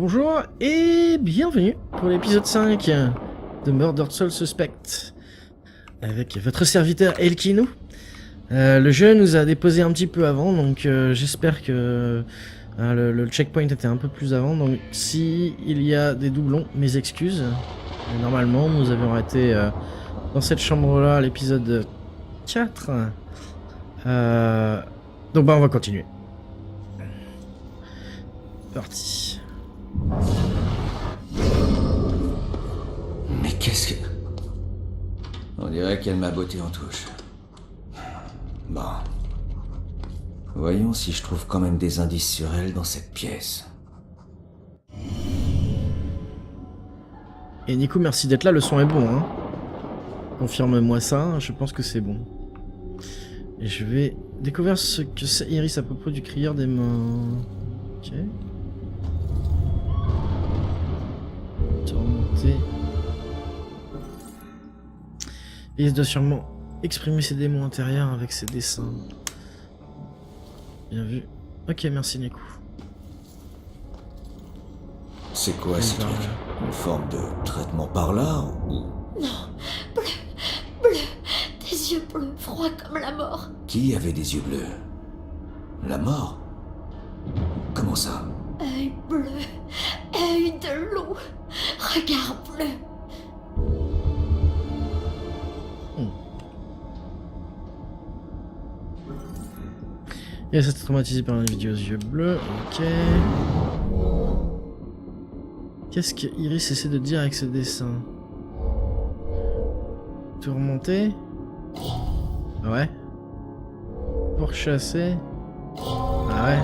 Bonjour et bienvenue pour l'épisode 5 de Murdered Soul Suspect avec votre serviteur Elkino. Le jeu nous a déposé un petit peu avant, donc j'espère que le checkpoint était un peu plus avant, donc si il y a des doublons, mes excuses. Normalement nous avions été dans cette chambre là à l'épisode 4. Donc bah on va continuer. Parti. Mais qu'est-ce que... On dirait qu'elle m'a botté en touche. Bon. Voyons si je trouve quand même des indices sur elle dans cette pièce. Et Nico, merci d'être là, le son est bon, hein. Confirme-moi ça, je pense que c'est bon. Et je vais découvrir ce que c'est Iris à propos du crieur des mains. Ok. Remonter. Iris doit sûrement exprimer ses démons intérieurs avec ses dessins. Bien vu. Ok, merci Nico. C'est quoi ce truc? Une forme de traitement par l'art ou... Non, bleu, bleu, des yeux bleus, froids comme la mort. Qui avait des yeux bleus? La mort? Comment ça? Œil bleu, œil de loup, regard bleu. Et ça s'est traumatisé par une vidéo aux yeux bleus, ok. Qu'est-ce que Iris essaie de dire avec ce dessin? Tout remonter? Ouais. Pourchasser? Ah ouais.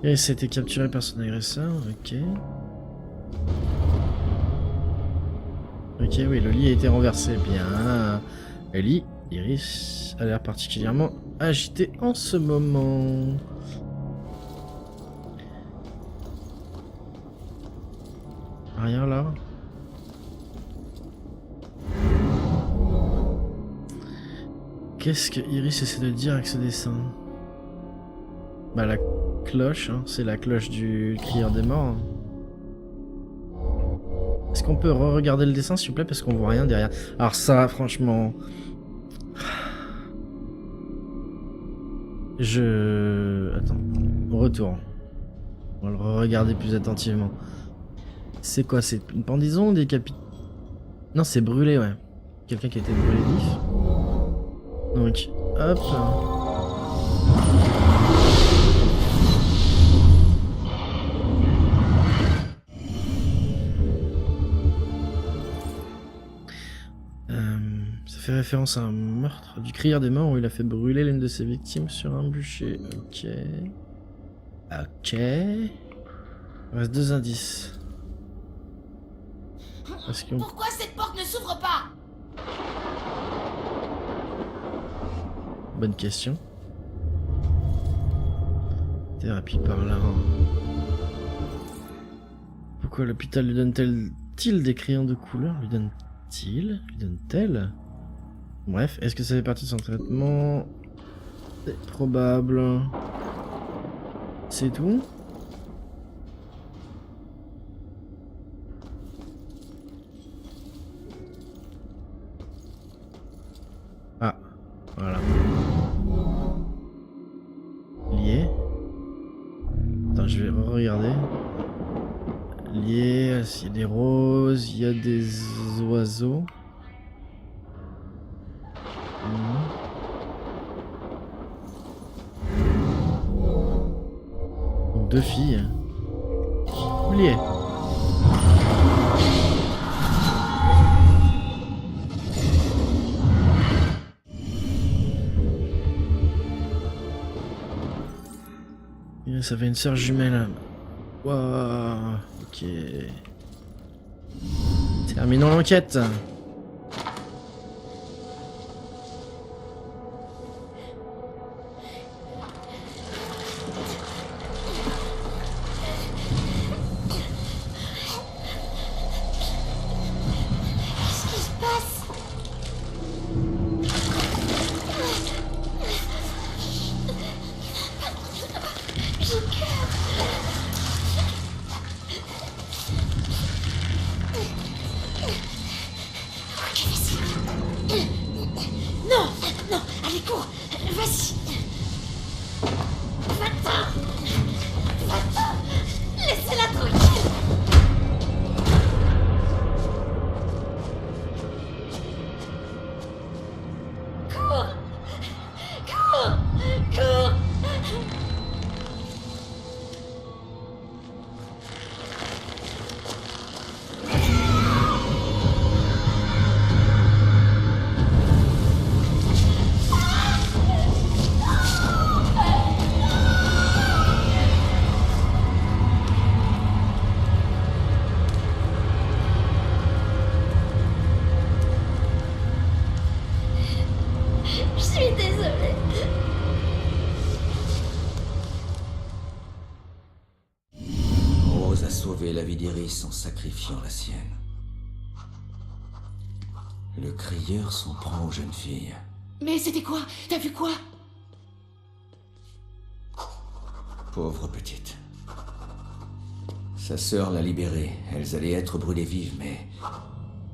Iris a été capturé par son agresseur, ok. Ok, oui, le lit a été renversé, bien. Le lit, Iris a l'air particulièrement agité en ce moment. Rien là. Qu'est-ce que Iris essaie de dire avec ce dessin? Bah la cloche, hein, c'est la cloche du crieur des morts. Est-ce qu'on peut re-regarder le dessin s'il vous plaît parce qu'on voit rien derrière? Alors ça, franchement... Attends, on retourne. On va le re-regarder plus attentivement. C'est quoi? C'est une pendaison ou des Non, c'est brûlé, ouais. Quelqu'un qui a été brûlé vif. Donc, hop. Ça fait référence à un meurtre du crieur des morts où il a fait brûler l'une de ses victimes sur un bûcher. Ok. Ok. Il reste 2 indices. Pourquoi cette porte ne s'ouvre pas? Bonne question. Thérapie par là. Pourquoi l'hôpital lui donne-t-il des crayons de couleur? Lui donne-t-elle? Bref, est-ce que ça fait partie de son traitement? C'est probable. C'est tout? Ah, voilà. Lié. Attends, je vais regarder. Lié, il y a des roses, il y a des oiseaux. Donc 2 filles. Lié. Et ça fait une sœur jumelle. Waouh. Ok. Terminons l'enquête. vie d'Iris en sacrifiant la sienne. Le crieur s'en prend aux jeunes filles. Mais c'était quoi? T'as vu quoi? Pauvre petite. Sa sœur l'a libérée. Elles allaient être brûlées vives, mais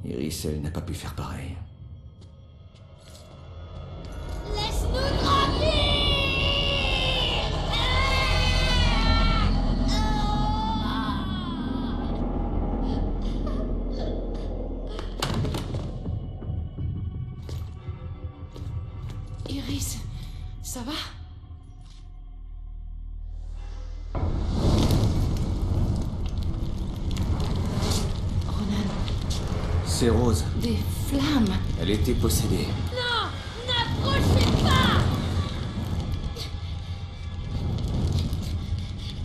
Iris, elle n'a pas pu faire pareil. Laisse-nous grandir! Iris, ça va? Ronan, C'est Rose. des flammes! Elle était possédée. Non! N'approchez pas!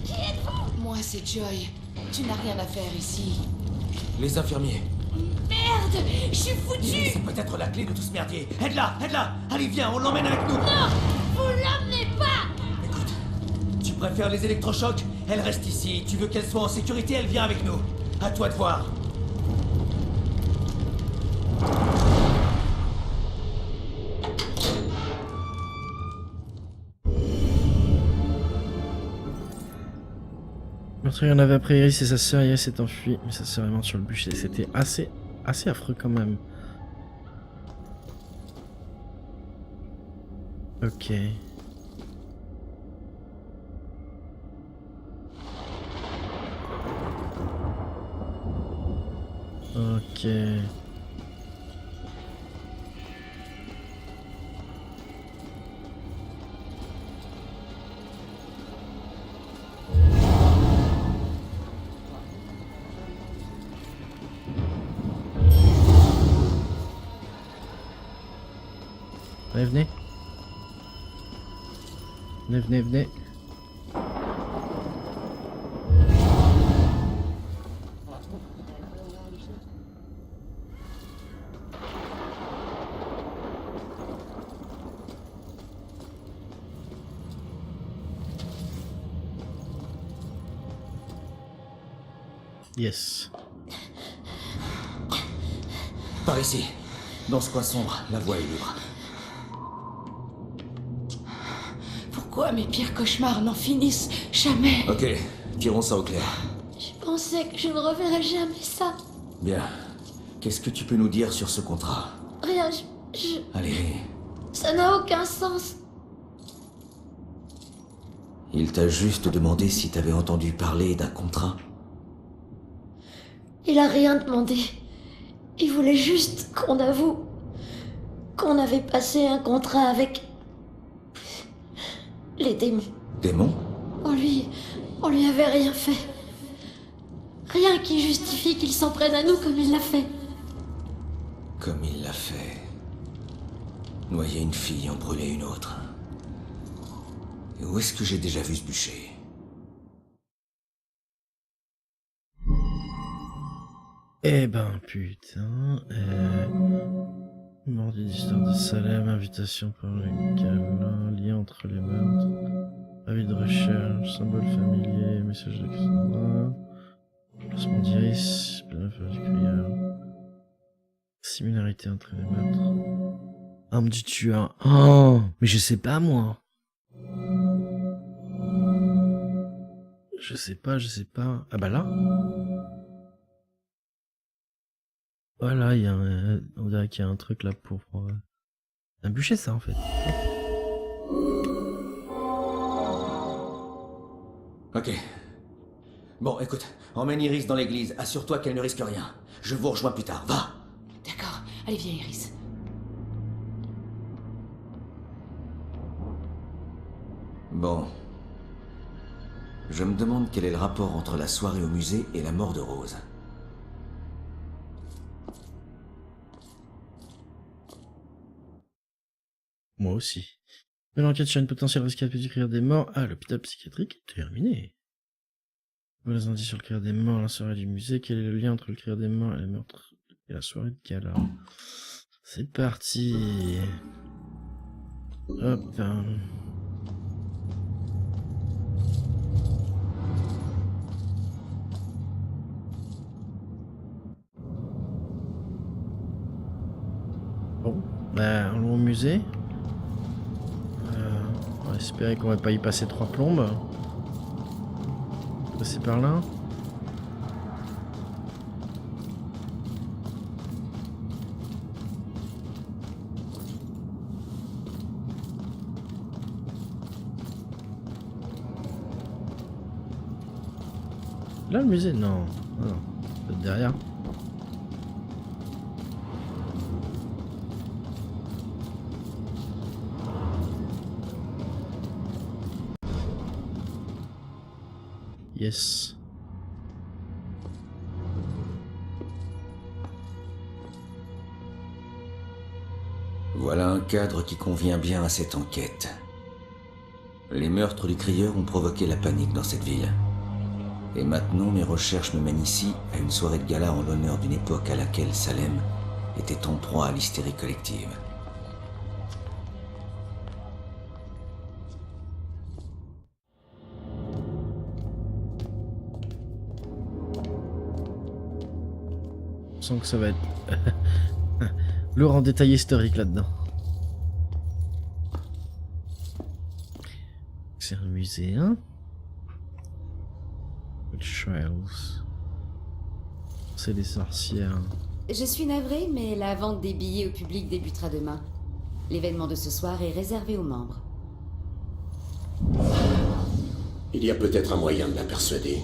Qui êtes-vous? Moi, c'est Joy. Tu n'as rien à faire ici. Les infirmiers. Merde! Je suis foutu! C'est peut-être la clé de tout ce merdier. Aide-la, aide-la. Allez, viens, on l'emmène avec nous. Non! Vous l'emmenez pas! Écoute, tu préfères les électrochocs? Elle reste ici. Tu veux qu'elle soit en sécurité? Elle vient avec nous. À toi de voir. Meurtrier en avait après Iris et sa sœur. Iris s'est enfuie, mais sa sœur est morte sur le bûcher. C'était assez affreux quand même. Ok. Ok. Allez, venez. Venez, venez, venez. Yes. Par ici. Dans ce coin sombre, la voie est libre. Pourquoi mes pires cauchemars n'en finissent jamais? Ok, tirons ça au clair. Je pensais que je ne reverrais jamais ça. Bien. Qu'est-ce que tu peux nous dire sur ce contrat? Rien, Allez. ça n'a aucun sens. Il t'a juste demandé si t'avais entendu parler d'un contrat? Il a rien demandé. Il voulait juste qu'on avoue qu'on avait passé un contrat avec les démons. Démon? On lui avait rien fait. Rien qui justifie qu'il s'en prenne à nous comme il l'a fait. Comme il l'a fait. Noyer une fille, en brûler une autre. Et où est-ce que j'ai déjà vu ce bûcher? Eh ben putain. Mordi d'histoire de Salem, invitation par le câlin, lien entre les meurtres, avis de recherche, symbole familier, message de Cassandra, placement d'Iris, plein feu du crieur, similarité entre les meurtres. Arme du tueur. Oh, mais je sais pas moi. Je sais pas. Ah bah là. Voilà, il y a on dirait qu'il y a un truc là pour un bûcher ça en fait. Ok. Bon, écoute, emmène Iris dans l'église. Assure-toi qu'elle ne risque rien. Je vous rejoins plus tard. Va! D'accord. Allez, viens, Iris. Bon. Je me demande quel est le rapport entre la soirée au musée et la mort de Rose. Moi aussi. Mais l'enquête sur une potentielle rescapée du crieur des morts à l'hôpital psychiatrique est terminée. Voilà les indices sur le crieur des morts, la soirée du musée. Quel est le lien entre le crieur des morts et la meurtre et la soirée de gala? C'est parti. Hop. Bon, bah, allons au musée. On va espérer qu'on va pas y passer 3 plombes. Passer par là. Là le musée? Non. Ah non. Peut-être derrière. Yes. Voilà un cadre qui convient bien à cette enquête. Les meurtres du crieur ont provoqué la panique dans cette ville. Et maintenant, mes recherches me mènent ici, à une soirée de gala en l'honneur d'une époque à laquelle Salem était en proie à l'hystérie collective. Je sens que ça va être lourd en détail historique là-dedans. C'est un musée, hein? Trials. C'est des sorcières. Je suis navrée, mais la vente des billets au public débutera demain. L'événement de ce soir est réservé aux membres. Il y a peut-être un moyen de la persuader.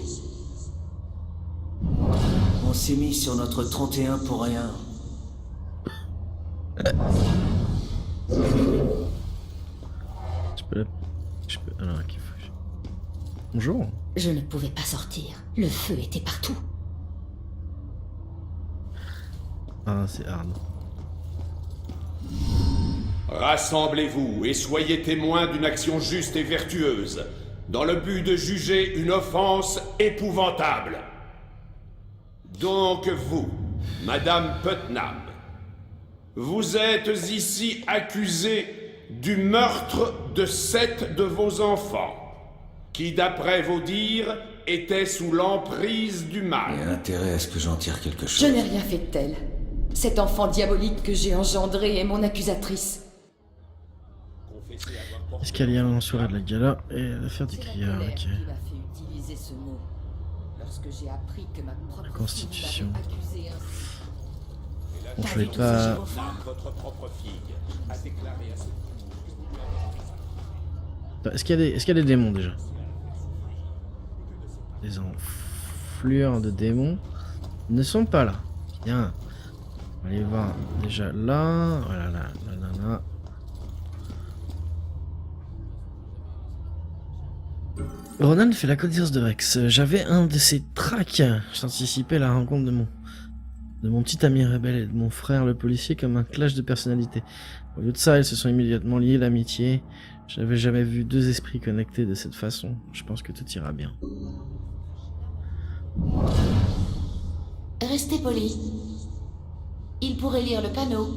On s'est mis sur notre 31 pour rien. Je peux... Alors, ok, bonjour. Je ne pouvais pas sortir. Le feu était partout. Ah, c'est hard. Rassemblez-vous et soyez témoins d'une action juste et vertueuse, dans le but de juger une offense épouvantable. Donc vous, Madame Putnam, vous êtes ici accusée du meurtre de 7 de vos enfants, qui, d'après vos dires, étaient sous l'emprise du Il y mal. a intérêt à ce que j'en tire quelque chose. Je n'ai rien fait de tel. Cet enfant diabolique que j'ai engendré est mon accusatrice. Est-ce qu'il y a un soirée de la gala et l'affaire du crieur? Ok. Qui m'a fait utiliser ce mot. Lorsque j'ai appris que ma propre Constitution. fille m'avait accusé ainsi. Bon, je vais pas... Votre propre fille a déclaré à ce Est-ce qu'il y a des démons déjà? Des enflures de démons ne sont pas là. Bien. On va aller voir déjà là. Voilà, là. Ronan fait la connaissance de Rex. J'avais un de ses tracks. J'anticipais la rencontre de mon petit ami rebelle et de mon frère le policier comme un clash de personnalité. Au lieu de ça, ils se sont immédiatement liés d'amitié. Je n'avais jamais vu 2 esprits connectés de cette façon. Je pense que tout ira bien. Restez poli. Il pourrait lire le panneau.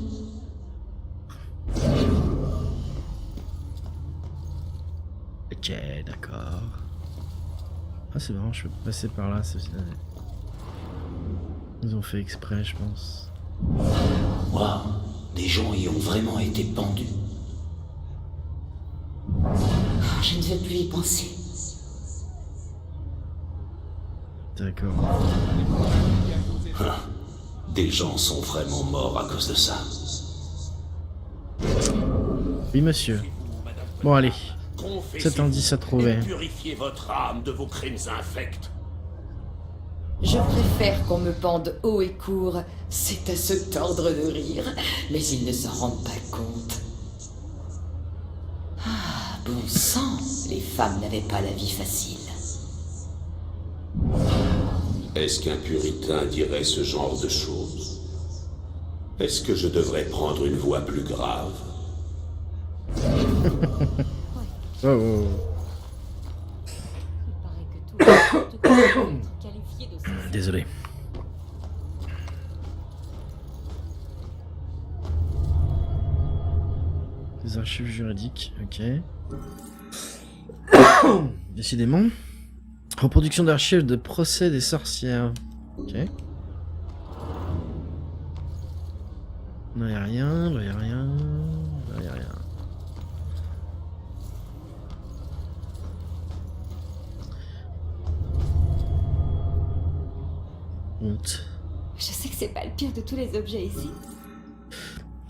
Ok, d'accord. Ah, c'est marrant, je peux passer par là. Ils ont fait exprès, je pense. Waouh, des gens y ont vraiment été pendus. Je ne veux plus y penser. D'accord. Des gens sont vraiment morts à cause de ça. Oui, monsieur. Bon, allez. Confessez-vous Cet indice à trouver. et purifiez votre âme de vos crimes infects. Je préfère qu'on me pende haut et court. C'est à se tordre de rire, mais ils ne s'en rendent pas compte. Ah, bon sang, les femmes n'avaient pas la vie facile. Est-ce qu'un puritain dirait ce genre de choses? Est-ce que je devrais prendre une voix plus grave? Oh, oh. Il paraît que tout peut être qualifié de ça. Désolé. Les archives juridiques, ok. Décidément. Reproduction d'archives de procès des sorcières. Ok. Là y'a rien, là y'a rien, là y'a rien. Honte. Je sais que c'est pas le pire de tous les objets ici.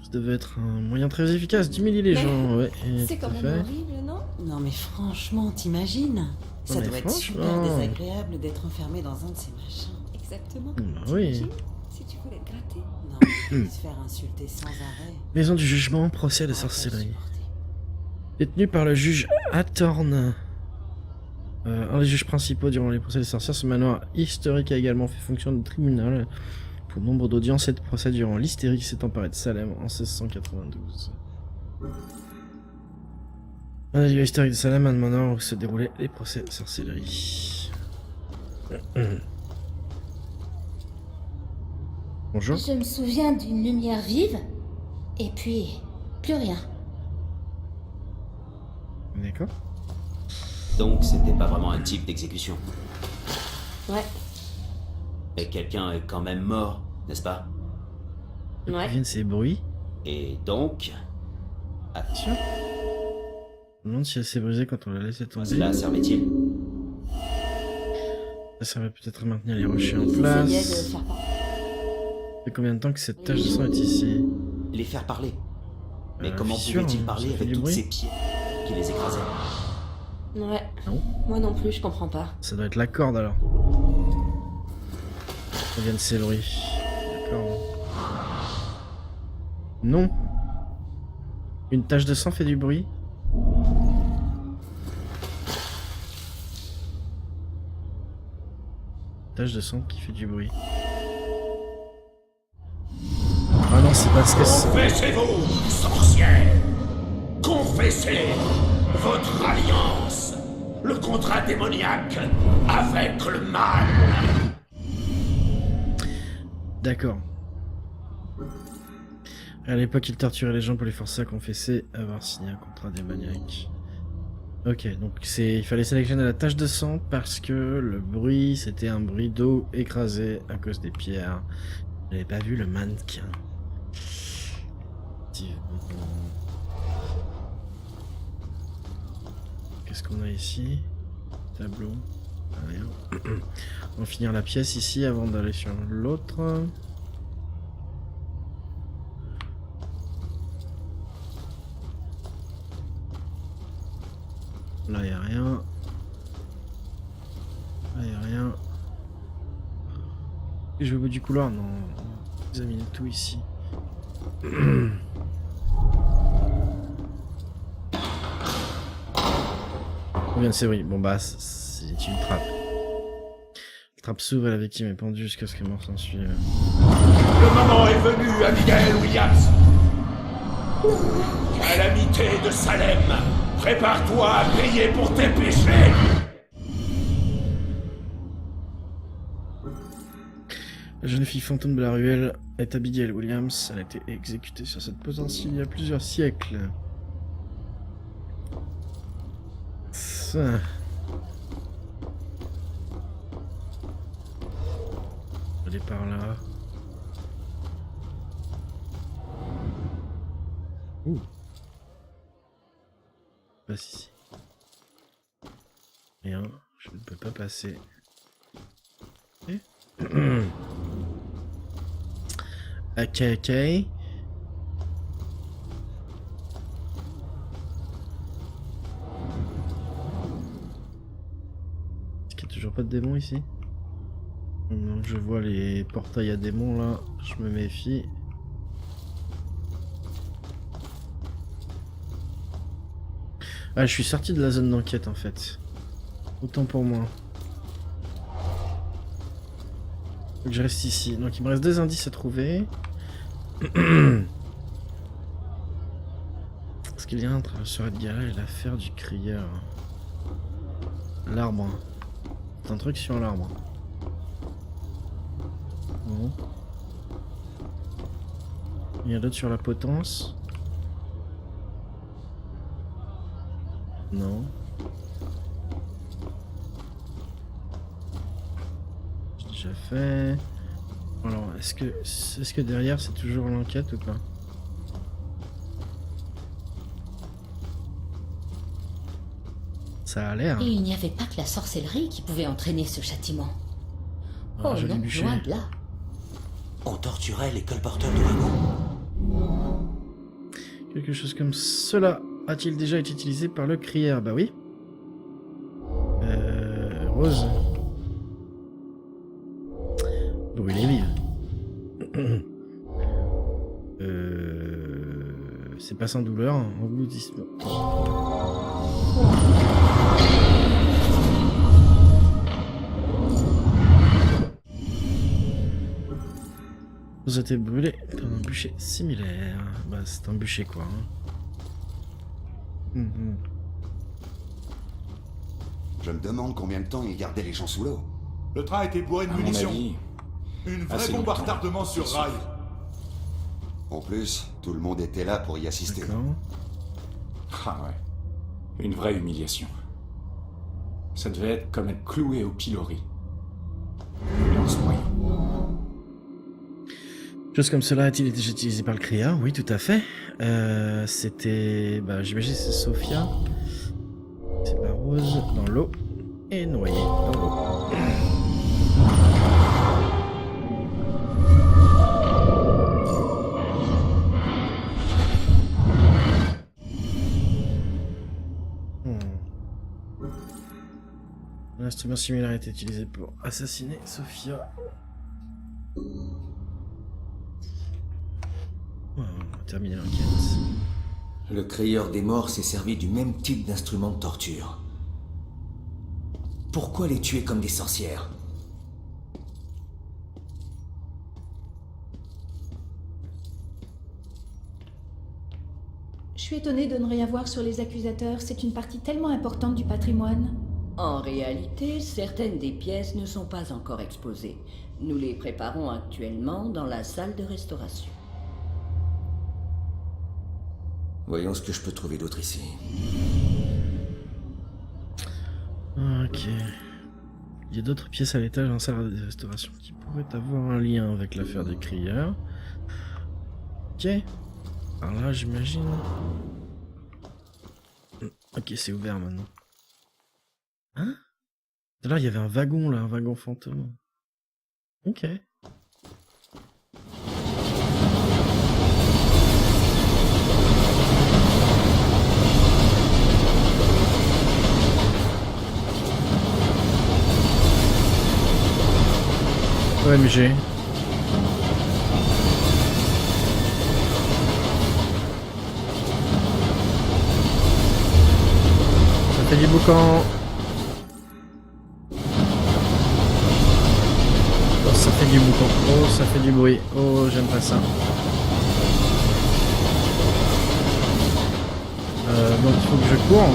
Ça devait être un moyen très efficace d'humilier les Mais gens, ouais. C'est quand tout à même fait. horrible, non? Non mais franchement, t'imagines? Ça mais doit être super franchement. désagréable d'être enfermé dans un de ces machins. Exactement. Bah oui. T'imagines si tu voulais te gratter. Non, mais se faire insulter sans arrêt. Maison du jugement, procès de sorcellerie. Détenu par le juge Hathorn. Un des juges principaux durant les procès des sorcières, ce manoir historique a également fait fonction de tribunal pour nombre d'audiences et de procès durant l'hystérie qui s'est emparée de Salem en 1692. Un des lieux historiques de Salem, un manoir où se déroulaient les procès de sorcellerie. Bonjour. Je me souviens d'une lumière vive, et puis plus rien. D'accord. Donc c'était pas vraiment un type d'exécution. Ouais. Mais quelqu'un est quand même mort, n'est-ce pas? Ouais. Viennent ces bruits. Et donc... Action. Je me demande si elle s'est brisée quand on l'a laissé tomber. Cela servait-il? Ça servait peut-être à maintenir les rochers en Ils essayaient place. de faire part. Ça fait combien de temps que cette tache de sang est ici? Les faire parler. Mais Euh, comment fissure, pouvaient-ils ça parler fait avec du toutes bruit. ces pierres qui les écrasaient? Ouais. Non. Moi non plus, je comprends pas. Ça doit être la corde alors. Ça vient de ces bruits. D'accord. Non. Une tache de sang fait du bruit. Tache de sang qui fait du bruit. Ah non, c'est parce que c'est... Confessez-vous, sorcière! Confessez votre alliance, le contrat démoniaque avec le mal! D'accord. À l'époque, il torturait les gens pour les forcer à confesser, avoir signé un contrat démoniaque. Ok, donc il fallait sélectionner la tache de sang parce que le bruit, c'était un bruit d'eau écrasée à cause des pierres. J'avais pas vu le mannequin. Qu'est-ce qu'on a ici? Tableau. Rien. On va finir la pièce ici avant d'aller sur l'autre. Là y a rien. Là y a rien. Et je vais au bout du couloir, non. On va examiner tout ici. Combien de séries? Bon bah c'est une trappe. La trappe s'ouvre et la victime est pendue jusqu'à ce que mort s'ensuit. Le moment est venu, Abigail Williams! Calamité de Salem! Prépare-toi à payer pour tes péchés! La jeune fille fantôme de la ruelle est Abigail Williams. Elle a été exécutée sur cette potence il y a plusieurs siècles. Ça. Elle est par là. Ouh. Passe ici. Rien, je ne peux pas passer. Et ok, ok. Est-ce qu'il n'y a toujours pas de démons ici? Donc je vois les portails à démons là, je me méfie. Ah, je suis sorti de la zone d'enquête en fait. Autant pour moi. Faut que je reste ici. Donc il me reste 2 indices à trouver. Est-ce qu'il y a un entre sur Edgar et l'affaire du crieur? L'arbre. C'est un truc sur l'arbre. Non. Il y a d'autres sur la potence. Non. J'ai déjà fait. Alors, est-ce que derrière c'est toujours l'enquête ou pas? Ça a l'air. Et il n'y avait pas que la sorcellerie qui pouvait entraîner ce châtiment. Ah, Oh joli non, bûcher. loin de là. On torturait les colporteurs de wagons. Quelque chose comme cela a-t-il déjà été utilisé par le crieur? Bah oui. Rose. Brûlée vive. C'est pas sans douleur, engloutissement. Vous êtes brûlé par un bûcher similaire. Bah c'est un bûcher quoi. Je me demande combien de temps il gardait les gens sous l'eau. Le train était bourré de munitions. Une vraie bombe à retardement sur rail. En plus, tout le monde était là pour y assister. Ah ouais. Une vraie humiliation. Ça devait être comme être cloué au pilori. Mais en ce moyen. Chose comme cela a-t-il été utilisé par le crieur? Oui, tout à fait. C'était... Bah, j'imagine c'est Sophia. C'est la Rose dans l'eau et noyée dans l'eau. Un instrument similaire a été utilisé pour assassiner Sophia. On va terminer l'enquête. Le crieur des morts s'est servi du même type d'instrument de torture. Pourquoi les tuer comme des sorcières? Je suis étonnée de ne rien voir sur les accusateurs. C'est une partie tellement importante du patrimoine. En réalité, certaines des pièces ne sont pas encore exposées. Nous les préparons actuellement dans la salle de restauration. Voyons ce que je peux trouver d'autre ici. Ok. Il y a d'autres pièces à l'étage en salle de restauration qui pourraient avoir un lien avec l'affaire des crieurs. Ok. Alors là, j'imagine... Ok, c'est ouvert maintenant. Hein? Tout à l'heure, il y avait un wagon là, un wagon fantôme. Ok. OMG. Ça fait du boucan. Oh, ça fait du boucan. Oh, ça fait du bruit. Oh, j'aime pas ça. Donc il faut que je cours.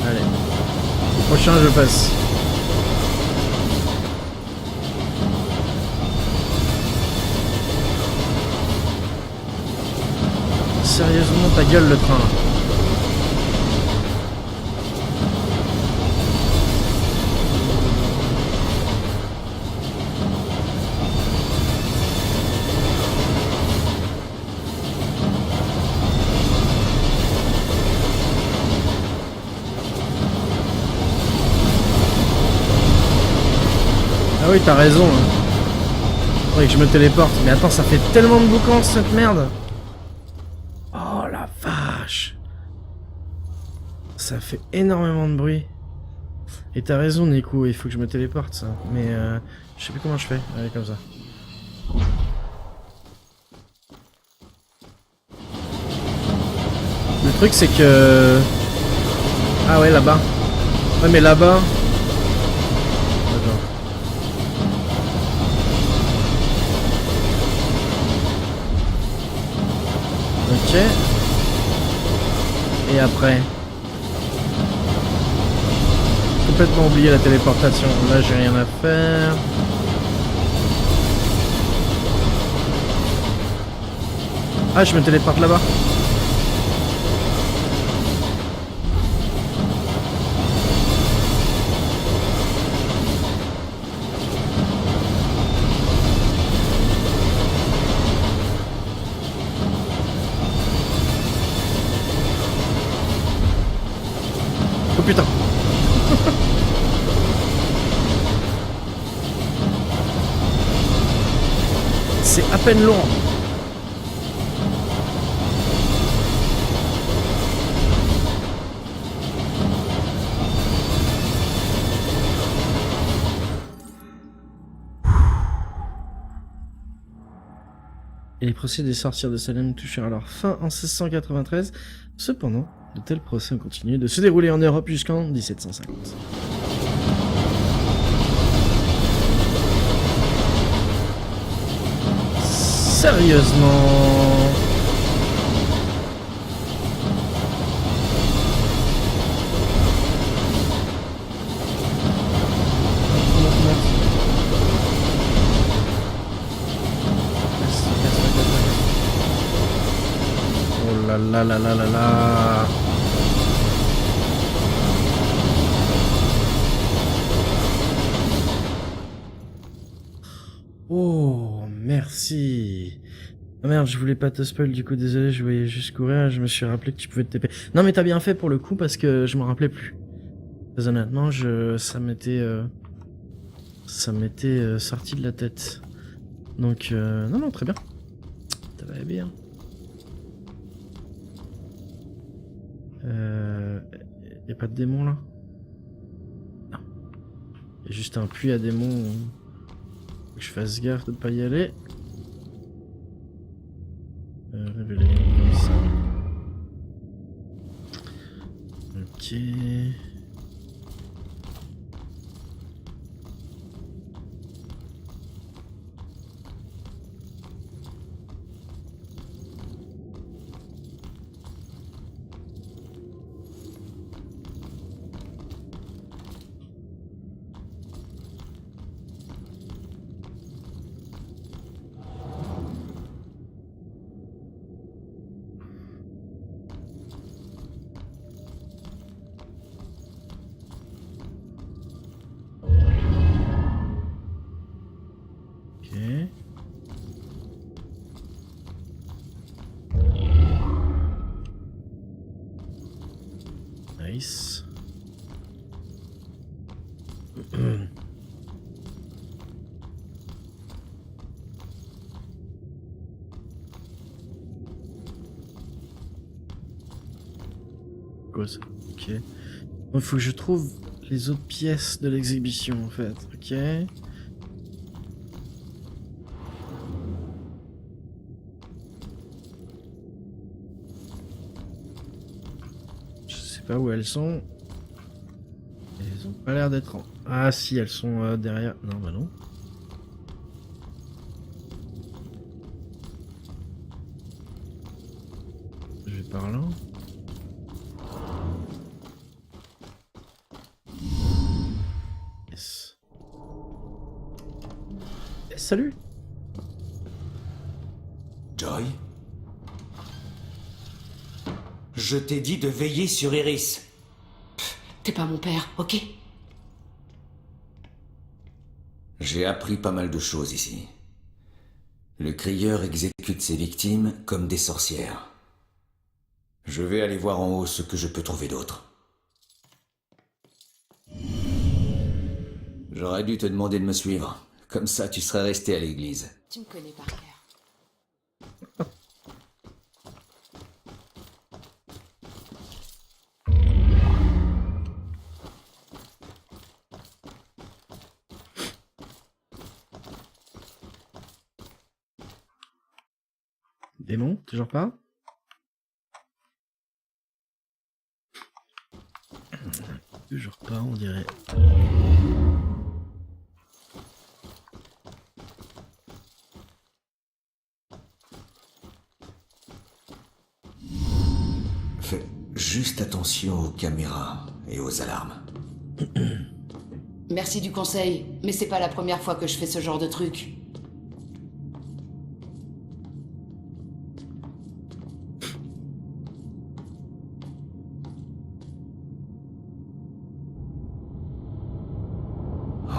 Allez. Au prochain, je passe. Sérieusement, ta gueule, le train. Ah oui, t'as raison. Faudrait que je me téléporte. Mais attends, ça fait tellement de boucans cette merde. Oh la vache. Ça fait énormément de bruit. Et t'as raison, Nico, il faut que je me téléporte, ça. Mais je sais plus comment je fais. Allez, comme ça. Le truc, c'est que... Ah ouais, là-bas. Ouais, mais là-bas... Ok. Et après. Complètement oublié la téléportation. Là, j'ai rien à faire. Ah, je me téléporte là-bas. putain. C'est à peine long. Et les procès des sorcières de Salem touchèrent alors fin en 1693. Cependant, de tels procès ont continué de se dérouler en Europe jusqu'en 1750. Sérieusement? Oh là là là là là là. Oh, merci. Ah merde, je voulais pas te spoil, du coup, désolé, je voyais juste courir, je me suis rappelé que tu pouvais te TP. Non mais t'as bien fait pour le coup, parce que je m'en rappelais plus. Très honnêtement, ça m'était sorti de la tête. Donc, non, très bien. Ça va bien. Y a pas de démon là? Non. Y a juste un puits à démons. Faut que je fasse gaffe de pas y aller. Révéler comme ça. Ok. Nice. Quoi ça? Ok. Il faut que je trouve les autres pièces de l'exhibition en fait. Ok. Pas où elles sont. Elles ont pas l'air d'être en... Ah si, elles sont derrière. Non, bah non. Je vais par là. Yes. Yes, salut. Joy? Je t'ai dit de veiller sur Iris. T'es pas mon père, ok? J'ai appris pas mal de choses ici. Le crieur exécute ses victimes comme des sorcières. Je vais aller voir en haut ce que je peux trouver d'autre. J'aurais dû te demander de me suivre. Comme ça, tu serais resté à l'église. Tu me connais par cœur. Démon, toujours pas? Toujours pas, on dirait. Fais juste attention aux caméras et aux alarmes. Merci du conseil, mais c'est pas la première fois que je fais ce genre de truc.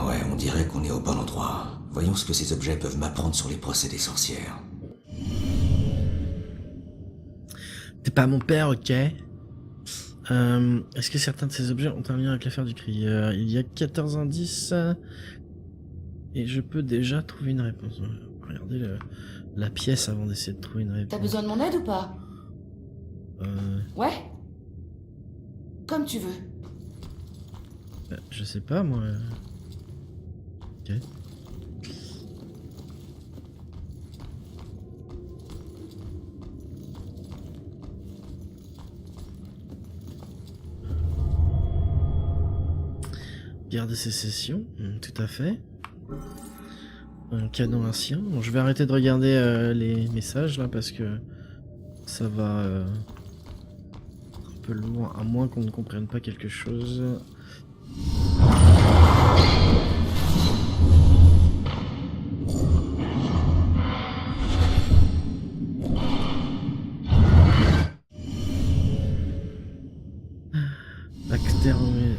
Ouais, on dirait qu'on est au bon endroit. Voyons ce que ces objets peuvent m'apprendre sur les procès des sorcières. T'es pas mon père, ok? Est-ce que certains de ces objets ont un lien avec l'affaire du crieur? Il y a 14 indices et je peux déjà trouver une réponse. Regardez la pièce avant d'essayer de trouver une réponse. T'as besoin de mon aide ou pas? Ouais? Comme tu veux. Je sais pas moi. Ok. Guerre de sécession, tout à fait. Un canon ancien. Bon, je vais arrêter de regarder les messages là parce que ça va un peu loin, à moins qu'on ne comprenne pas quelque chose.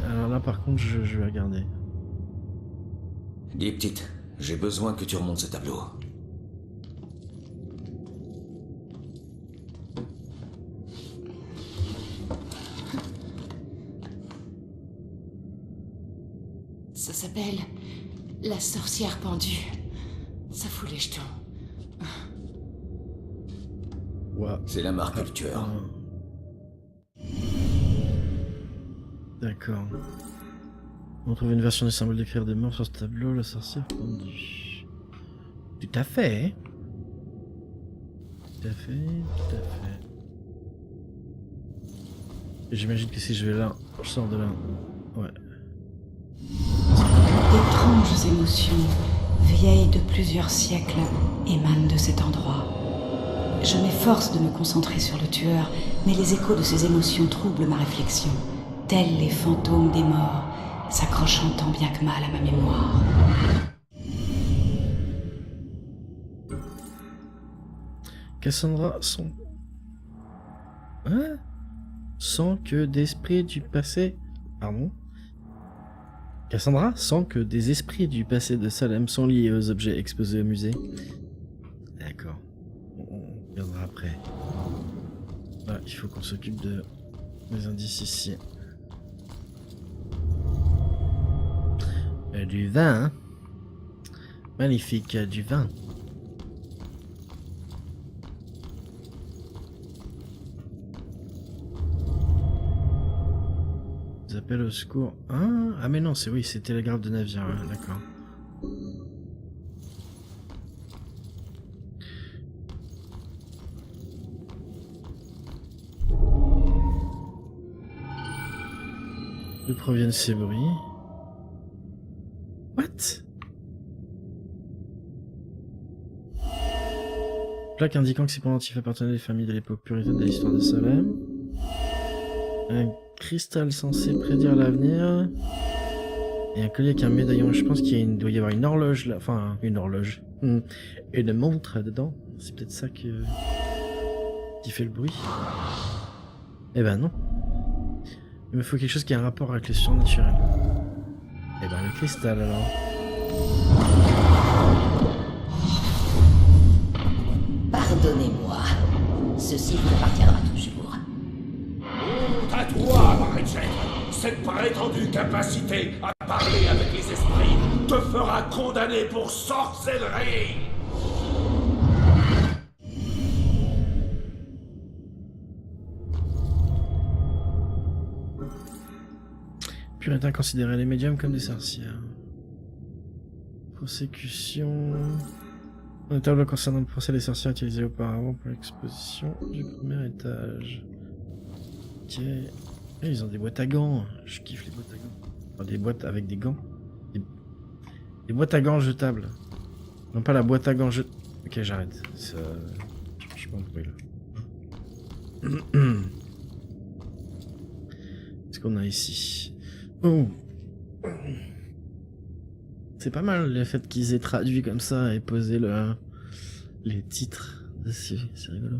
Alors là par contre je vais regarder. Dis petite, j'ai besoin que tu remontes ce tableau. Ça s'appelle la sorcière pendue. Ça fout les jetons. Wow. C'est la marque du tueur. D'accord. On trouve une version du symbole d'écrire des morts sur ce tableau, la sorcière pendue. Tout à fait. Tout à fait, tout à fait. J'imagine que si je vais là, je sors de là. Ouais. D'étranges émotions, vieilles de plusieurs siècles, émanent de cet endroit. Je m'efforce de me concentrer sur le tueur, mais les échos de ces émotions troublent ma réflexion, tels les fantômes des morts, s'accrochant tant bien que mal à ma mémoire. Cassandra Hein? Sans que d'esprits du passé... Pardon? Cassandra sent que des esprits du passé de Salem sont liés aux objets exposés au musée. D'accord. On regardera après. Là, il faut qu'on s'occupe de mes indices ici. Du vin, hein? Magnifique, du vin. Des appels au secours. Ah mais non, c'est oui, c'est télégraphe de navire, hein, d'accord. D'où proviennent ces bruits? What? Plaque indiquant que ces pendentifs appartenaient à des familles de l'époque puritaine de l'histoire de Salem. Un cristal censé prédire l'avenir. Et un collier avec un médaillon. Je pense qu'il doit y avoir une horloge là. Enfin, une horloge. Une montre dedans. C'est peut-être ça qui fait le bruit. Eh ben non. Il me faut quelque chose qui a un rapport avec le surnaturel. Eh ben le cristal alors. Pardonnez-moi. Ceci vous appartiendra toujours. Honte à toi, Bridget. Cette prétendue capacité à parler avec les esprits te fera condamner pour sorcellerie. Puritain considérait les médiums comme des sorcières. Prosécution. Un tableau concernant le procès des sorcières utilisé auparavant pour l'exposition du premier étage. Ok. Et ils ont des boîtes à gants. Je kiffe les boîtes à gants. Enfin, des boîtes avec des gants. Des boîtes à gants jetables. Non pas la boîte à gants jetables. Ok, j'arrête. Ça... Je suis pas en bruit là. Qu'est-ce qu'on a ici? Oh. C'est pas mal le fait qu'ils aient traduit comme ça et posé les titres dessus, c'est rigolo.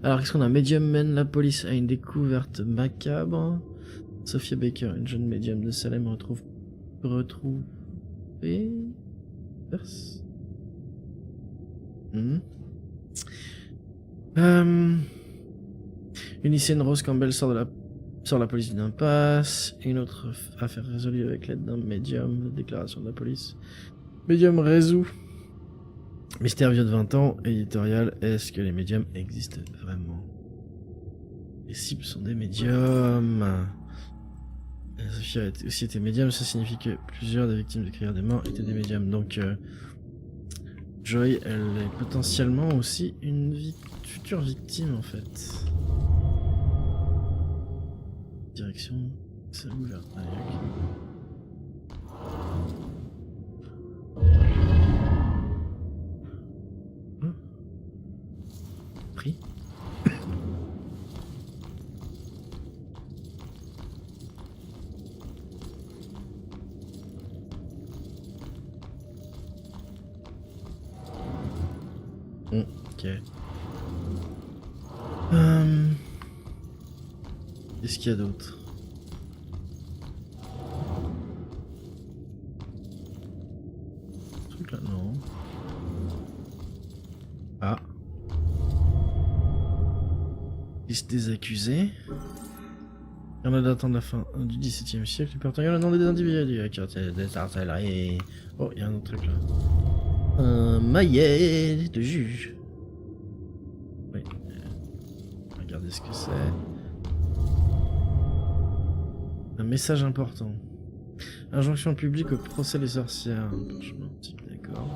Alors qu'est-ce qu'on a? Medium mène la police à une découverte macabre. Sophia Baker, une jeune médium de Salem, retrouvée. Une lycéenne Rose Campbell sort de la Sort la police d'une impasse. Une autre affaire résolue avec l'aide d'un médium. Déclaration de la police. Médium résout. Mystère vieux de 20 ans. Éditorial. Est-ce que les médiums existent vraiment? Les cibles sont des médiums. Sophia a aussi été médium. Ça signifie que plusieurs des victimes de crieurs des morts étaient des médiums. Donc, Joy, elle est potentiellement aussi une future victime en fait. Direction, c'est ouvert. Allez, ok. Pris. Ok. Qu'est-ce qu'il y a d'autre? Ce truc là, non. Ah. Liste des accusés. Canada datant de la fin du XVIIe siècle, il pertient le nom des individus qui ont été des artilleries. Oh, il y a un autre truc là. Un maillet de juge. Oui. Regardez ce que c'est. Un message important. Injonction publique au procès des sorcières. Parchement antique, d'accord.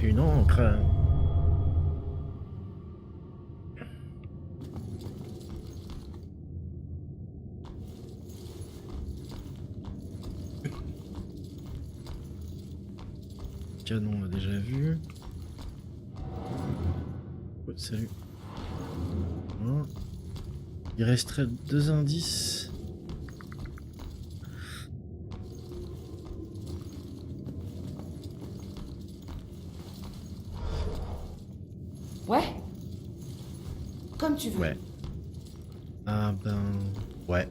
Une encre. Canon, on l'a déjà vu. Oh, salut. Voilà. Il resterait 2 indices. Ouais. Comme tu veux. Ouais. Ah ben... Ouais.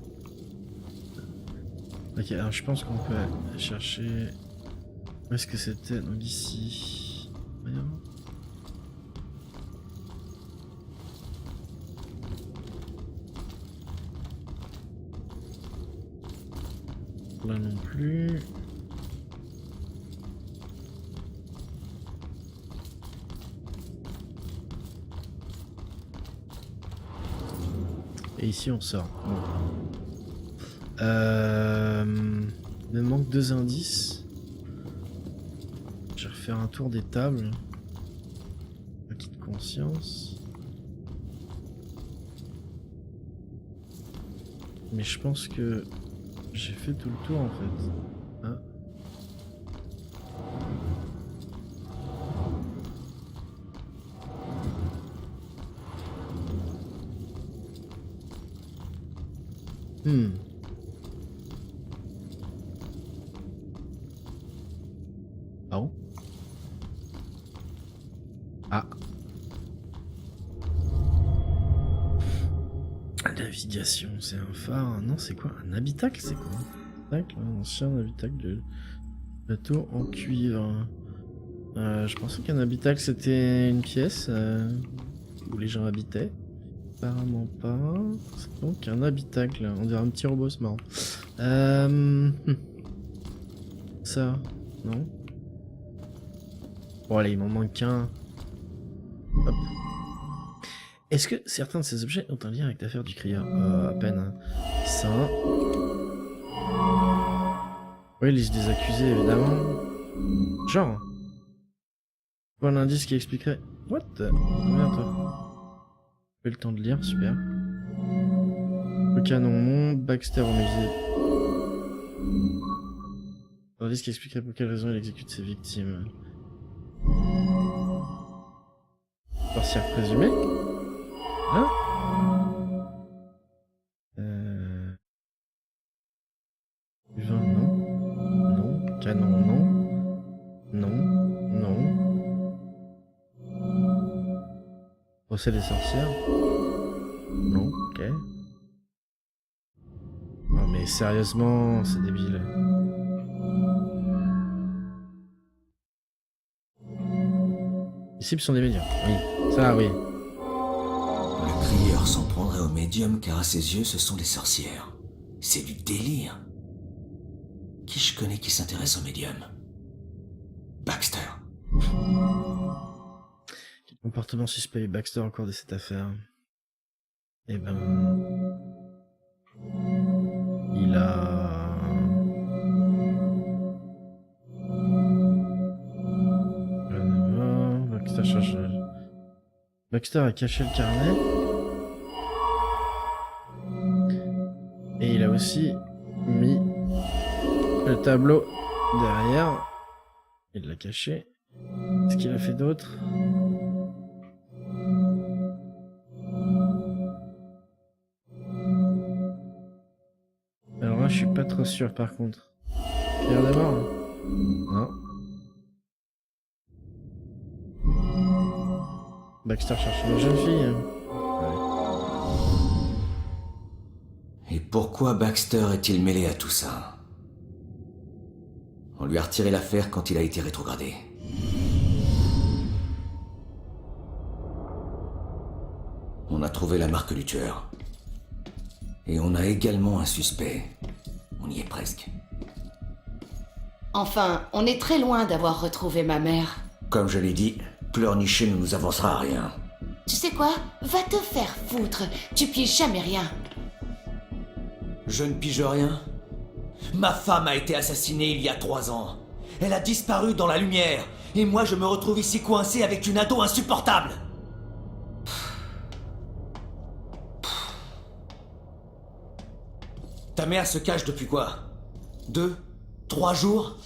Ok, alors je pense qu'on peut aller chercher... Où est-ce que c'était? Donc ici... Voyons. Là non plus. Et ici on sort. Bon. Il me manque 2 indices. Je vais refaire un tour des tables. Acquis de conscience. Mais je pense que j'ai fait tout le tour en fait. Ah. Ah bon? Ah. Navigation, c'est un phare. Non, c'est quoi? Un habitacle, c'est quoi? Habitacle, un ancien habitacle de bateau en cuivre. Je pensais qu'un habitacle c'était une pièce où les gens habitaient. Apparemment pas. C'est donc un habitacle. On dirait un petit robot, c'est marrant. Ça, non? Bon allez, il m'en manque qu'un. Hop. Est-ce que certains de ces objets ont un lien avec l'affaire du crieur? À peine. Ça. Oui, liste des accusés, évidemment. Genre. Bon indice qui expliquerait... What? Merde, toi. J'ai le temps de lire, super. Le canon monte, Baxter au musée. Un indice qui expliquerait pour quelle raison il exécute ses victimes. Sorcière présumée? Hein? Vin, non. Non. Canon, non. Non. Non. Procès des sorcières? Non. Ok. Non mais sérieusement, c'est débile. Les cibles sont des médiums. Oui, ça oui. Le crieur s'en prendrait aux médiums car à ses yeux, ce sont des sorcières. C'est du délire. Qui je connais qui s'intéresse aux médiums? Baxter. Quel comportement suspect Baxter au cours de cette affaire? Eh ben... Il a... Baxter cherche... Baxter a caché le carnet. Et il a aussi mis le tableau derrière. Il l'a caché. Qu'est-ce qu'il a fait d'autre? Alors là, je suis pas trop sûr par contre. Pierre de mort? Non. Baxter cherche une jeune fille. Et pourquoi Baxter est-il mêlé à tout ça? On lui a retiré l'affaire quand il a été rétrogradé. On a trouvé la marque du tueur. Et on a également un suspect. On y est presque. Enfin, on est très loin d'avoir retrouvé ma mère. Comme je l'ai dit, pleurnicher ne nous avancera à rien. Tu sais quoi? Va te faire foutre. Tu piges jamais rien. Je ne pige rien. Ma femme a été assassinée il y a 3 ans. Elle a disparu dans la lumière. Et moi, je me retrouve ici coincé avec une ado insupportable. Ta mère se cache depuis quoi? 2, 3 jours?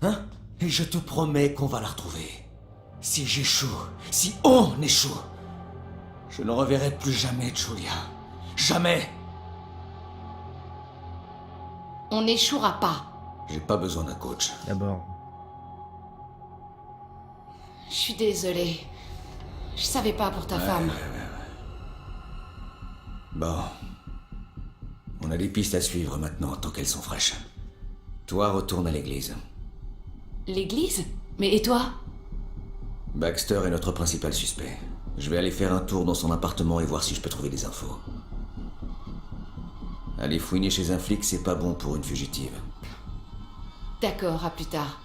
Hein? Et je te promets qu'on va la retrouver. Si j'échoue, si on échoue, je ne reverrai plus jamais Julia. Jamais! On n'échouera pas. J'ai pas besoin d'un coach. D'abord. Je suis désolée. Je savais pas pour ta femme. Bon. On a des pistes à suivre maintenant, tant qu'elles sont fraîches. Toi, retourne à l'église. L'église? Mais et toi? Baxter est notre principal suspect. Je vais aller faire un tour dans son appartement et voir si je peux trouver des infos. Aller fouiner chez un flic, c'est pas bon pour une fugitive. D'accord, à plus tard.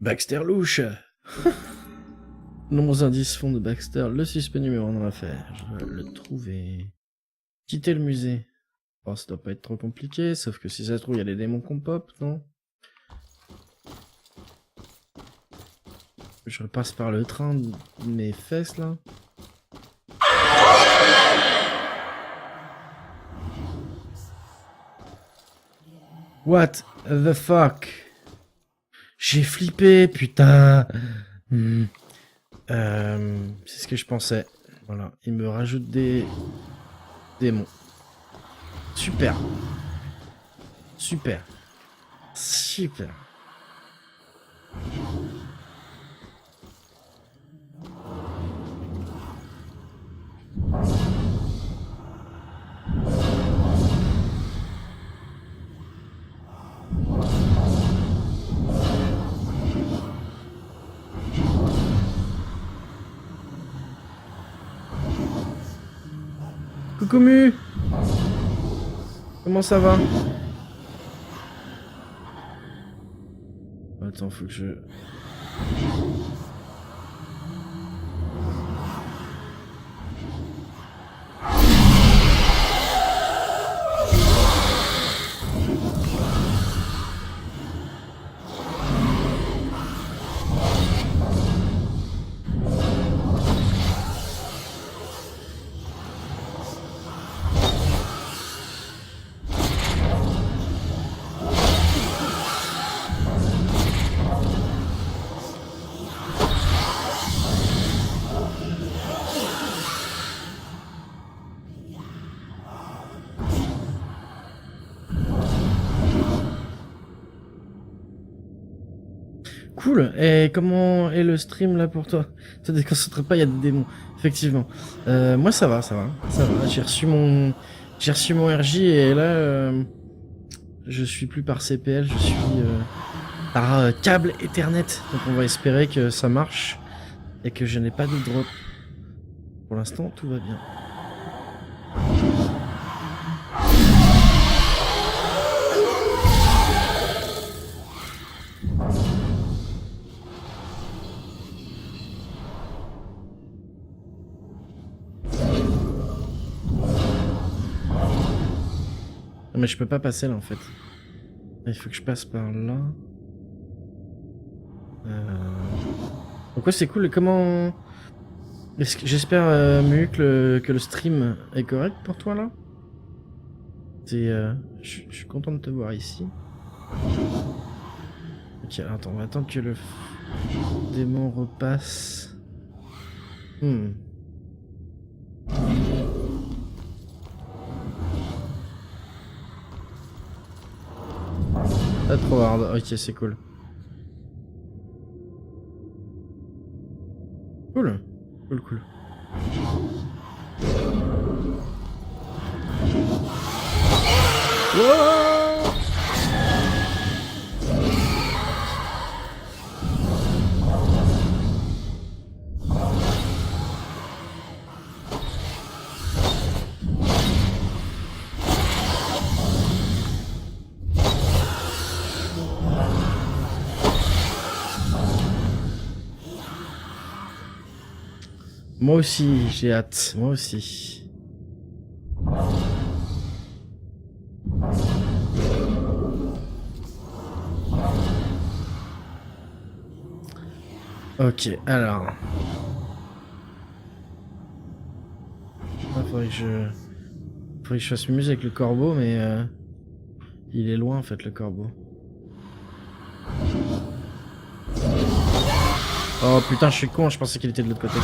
Baxter louche. Nombreux indices font de Baxter le suspect numéro 1 dans l'affaire. Je vais le trouver. Quitter le musée. Oh, ça doit pas être trop compliqué, sauf que si ça se trouve, il y a des démons qu'on pop, non? Je repasse par le train de mes fesses, là. What the fuck? J'ai flippé, putain. C'est ce que je pensais. Voilà, il me rajoute des démons. Super. Super. Super. Coucou Mu. Comment ça va? Attends, faut que je... Cool. Et comment est le stream là pour toi? Te déconcentre pas, il y a des démons. Effectivement. Moi ça va. J'ai reçu mon RJ et là je suis plus par CPL, je suis par câble Ethernet. Donc on va espérer que ça marche et que je n'ai pas de drop. Pour l'instant tout va bien. Mais je peux pas passer là en fait. Il faut que je passe par là. Donc ouais c'est cool. Et comment... J'espère Mu que le stream est correct pour toi là. Je suis content de te voir ici. Ok attends, on va attendre que le démon repasse. Pas trop hard, ok c'est cool. Cool. Wow. Moi aussi, j'ai hâte. Moi aussi. Ok, alors. Faudrait que je fasse mieux avec le corbeau, mais il est loin en fait le corbeau. Oh putain, je suis con, je pensais qu'il était de l'autre côté.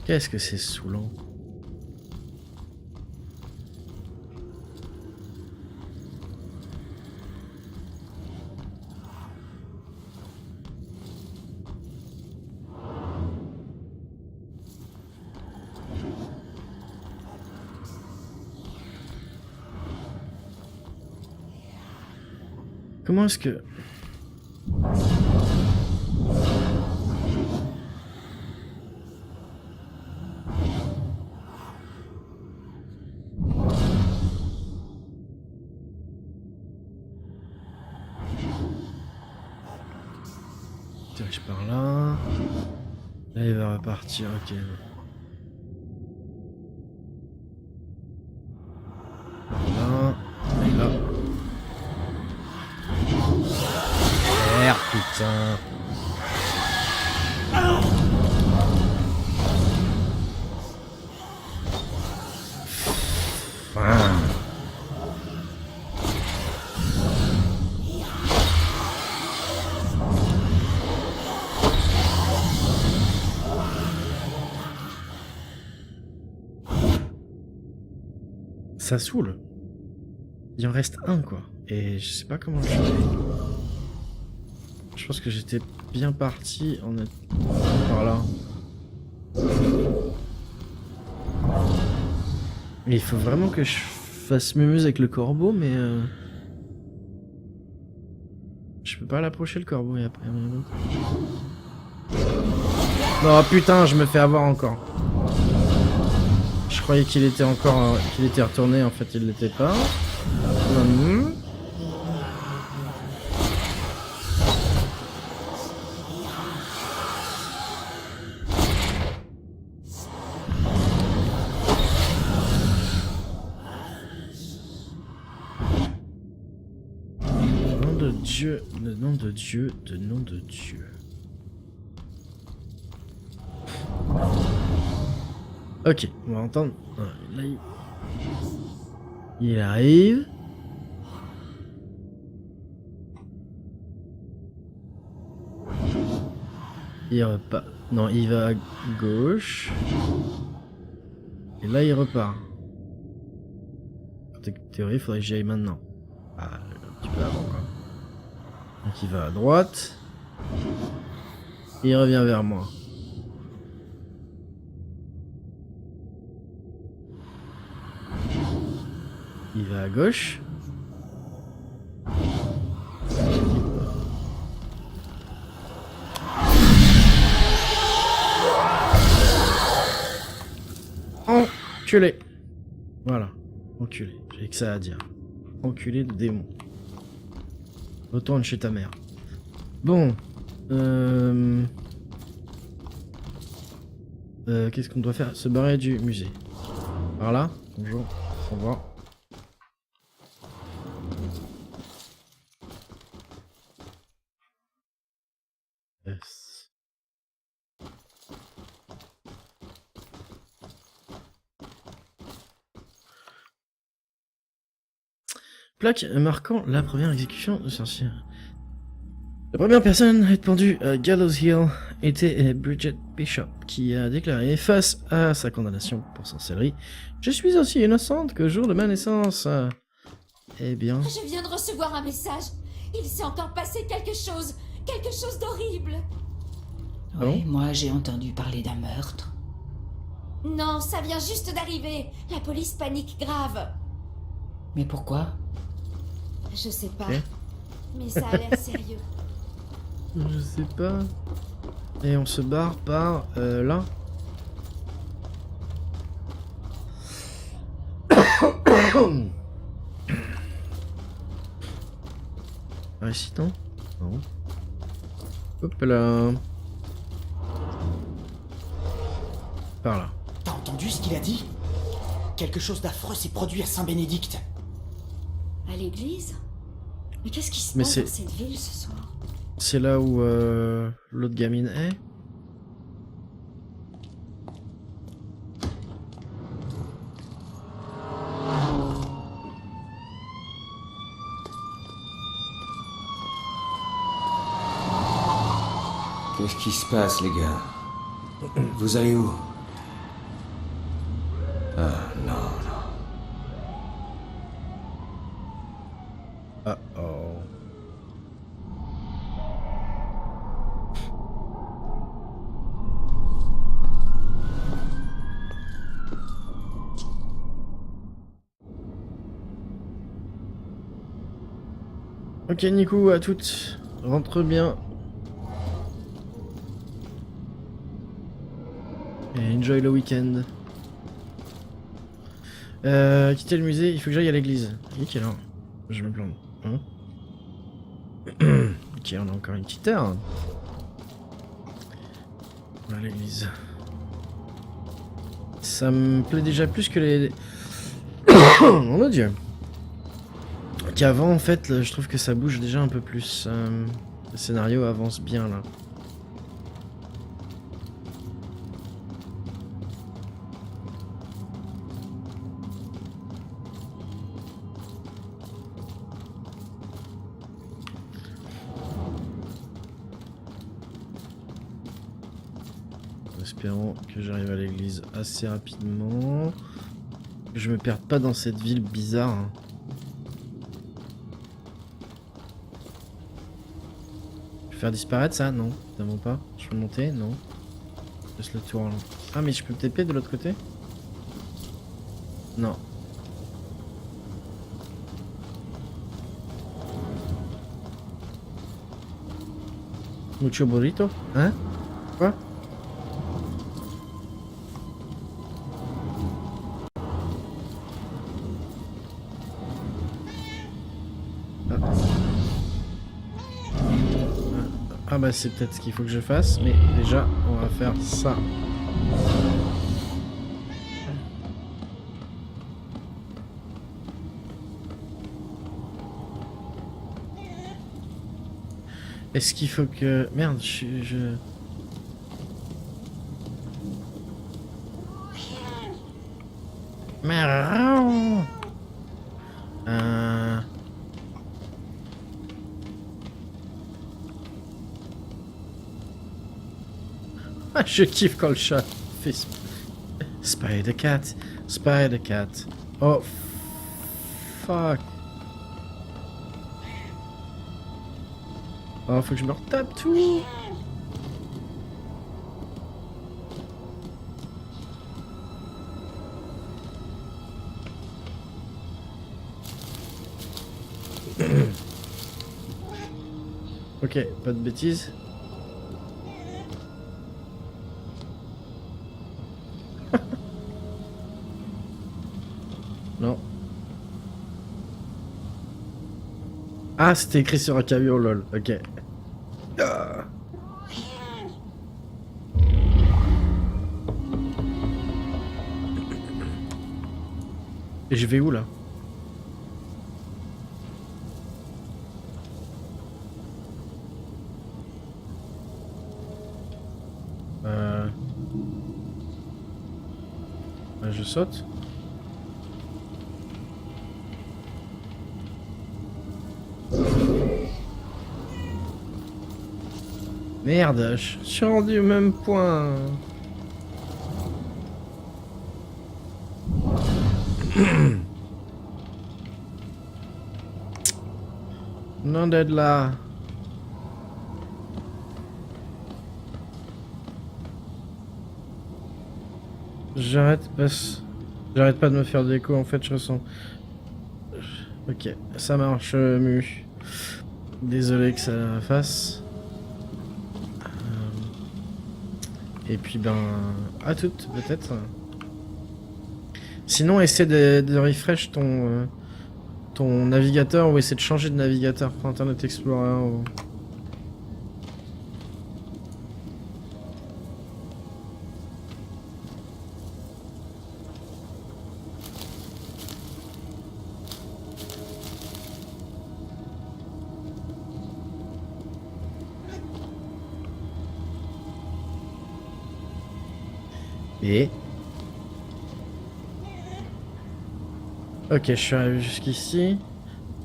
Qu'est-ce que c'est saoulant. Comment est-ce que... Dirige par là. Là il va repartir, ok. Là. Et là. Merde, putain. Ça saoule. Il en reste un quoi. Et je sais pas comment le changer. Je pense que j'étais bien parti en étant par là. Mais il faut vraiment que je fasse mémuse avec le corbeau, mais je peux pas l'approcher le corbeau et après rien d'autre. Oh putain, je me fais avoir encore. Je croyais qu'il était encore qu'il était retourné, en fait il l'était pas. Le nom de Dieu, le nom de Dieu. Ok, on va entendre. Là, Il arrive. Il repart. Non, il va à gauche. Et là, il repart. En théorie, il faudrait que j'y aille maintenant. Ah, un petit peu avant, quoi. Donc, il va à droite. Il revient vers moi. Il va à gauche. Enculé. Voilà. Enculé. J'ai que ça à dire. Enculé de démon. Retourne chez ta mère. Bon. Qu'est-ce qu'on doit faire? Se barrer du musée. Par là. Bonjour. Au revoir. Yes. Plaque marquant la première exécution de sorcière. La première personne à être pendue à Gallows Hill était Bridget Bishop, qui a déclaré face à sa condamnation pour sorcellerie: je suis aussi innocente que jour de ma naissance. Eh bien... Je viens de recevoir un message. Il s'est encore passé quelque chose d'horrible. Oui, moi j'ai entendu parler d'un meurtre. Non, ça vient juste d'arriver. La police panique grave. Mais pourquoi? Je sais pas, mais ça a l'air sérieux. Je sais pas. Et on se barre par là. Par ici, non? Non. Hop là. Par là. T'as entendu ce qu'il a dit? Quelque chose d'affreux s'est produit à Saint-Bénédicte. À l'église? Mais qu'est-ce qui se Mais passe c'est- dans cette ville ce soir? C'est là où l'autre gamine est. Qu'est-ce qui se passe, les gars? Vous allez où? Ah, non, non. Ah oh. Ok Nico, à toutes. Rentre bien. Et enjoy le week-end. Quitter le musée, il faut que j'aille à l'église. Il est quelle heure? Je me plante. Hein? Ok, on a encore une petite heure. Voilà l'église. Ça me plaît déjà plus que les... Oh mon dieu. Qu'avant en fait, je trouve que ça bouge déjà un peu plus. Le scénario avance bien là. Espérons que j'arrive à l'église assez rapidement. Que je me perde pas dans cette ville bizarre. Hein. Je peux faire disparaître ça? Non, évidemment pas. Je peux monter? Non. Je laisse le tour là. Ah mais je peux TP de l'autre côté? Non. Mucho burrito? Hein? Quoi? Ah bah c'est peut-être ce qu'il faut que je fasse, mais déjà on va faire ça. Est-ce qu'il faut que... Merde, je... Merde. Je kiffe quand le chat fait Spider Cat, Spider Cat. Oh fuck. Oh, faut que je me retape tout. Ok, pas de bêtises. Non. Ah, c'était écrit sur un camion, lol. Ok. Ah. Et je vais où là? Je saute. Merde, je suis rendu au même point. Non d'être là. J'arrête pas de me faire d'écho en fait, je ressens. Ok, ça marche, Mu. Désolé que ça fasse. Et puis ben, à toutes peut-être. Sinon, essaie de refresh ton navigateur ou essaie de changer de navigateur pour Internet Explorer. Ou... Et... Ok, je suis arrivé jusqu'ici.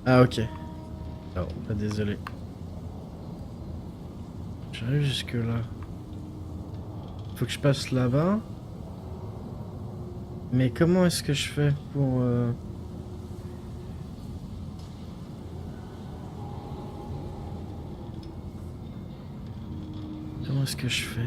Ah ok. Non, pas désolé. J'arrive jusque là. Faut que je passe là-bas. Mais comment est-ce que je fais pour... Comment est-ce que je fais?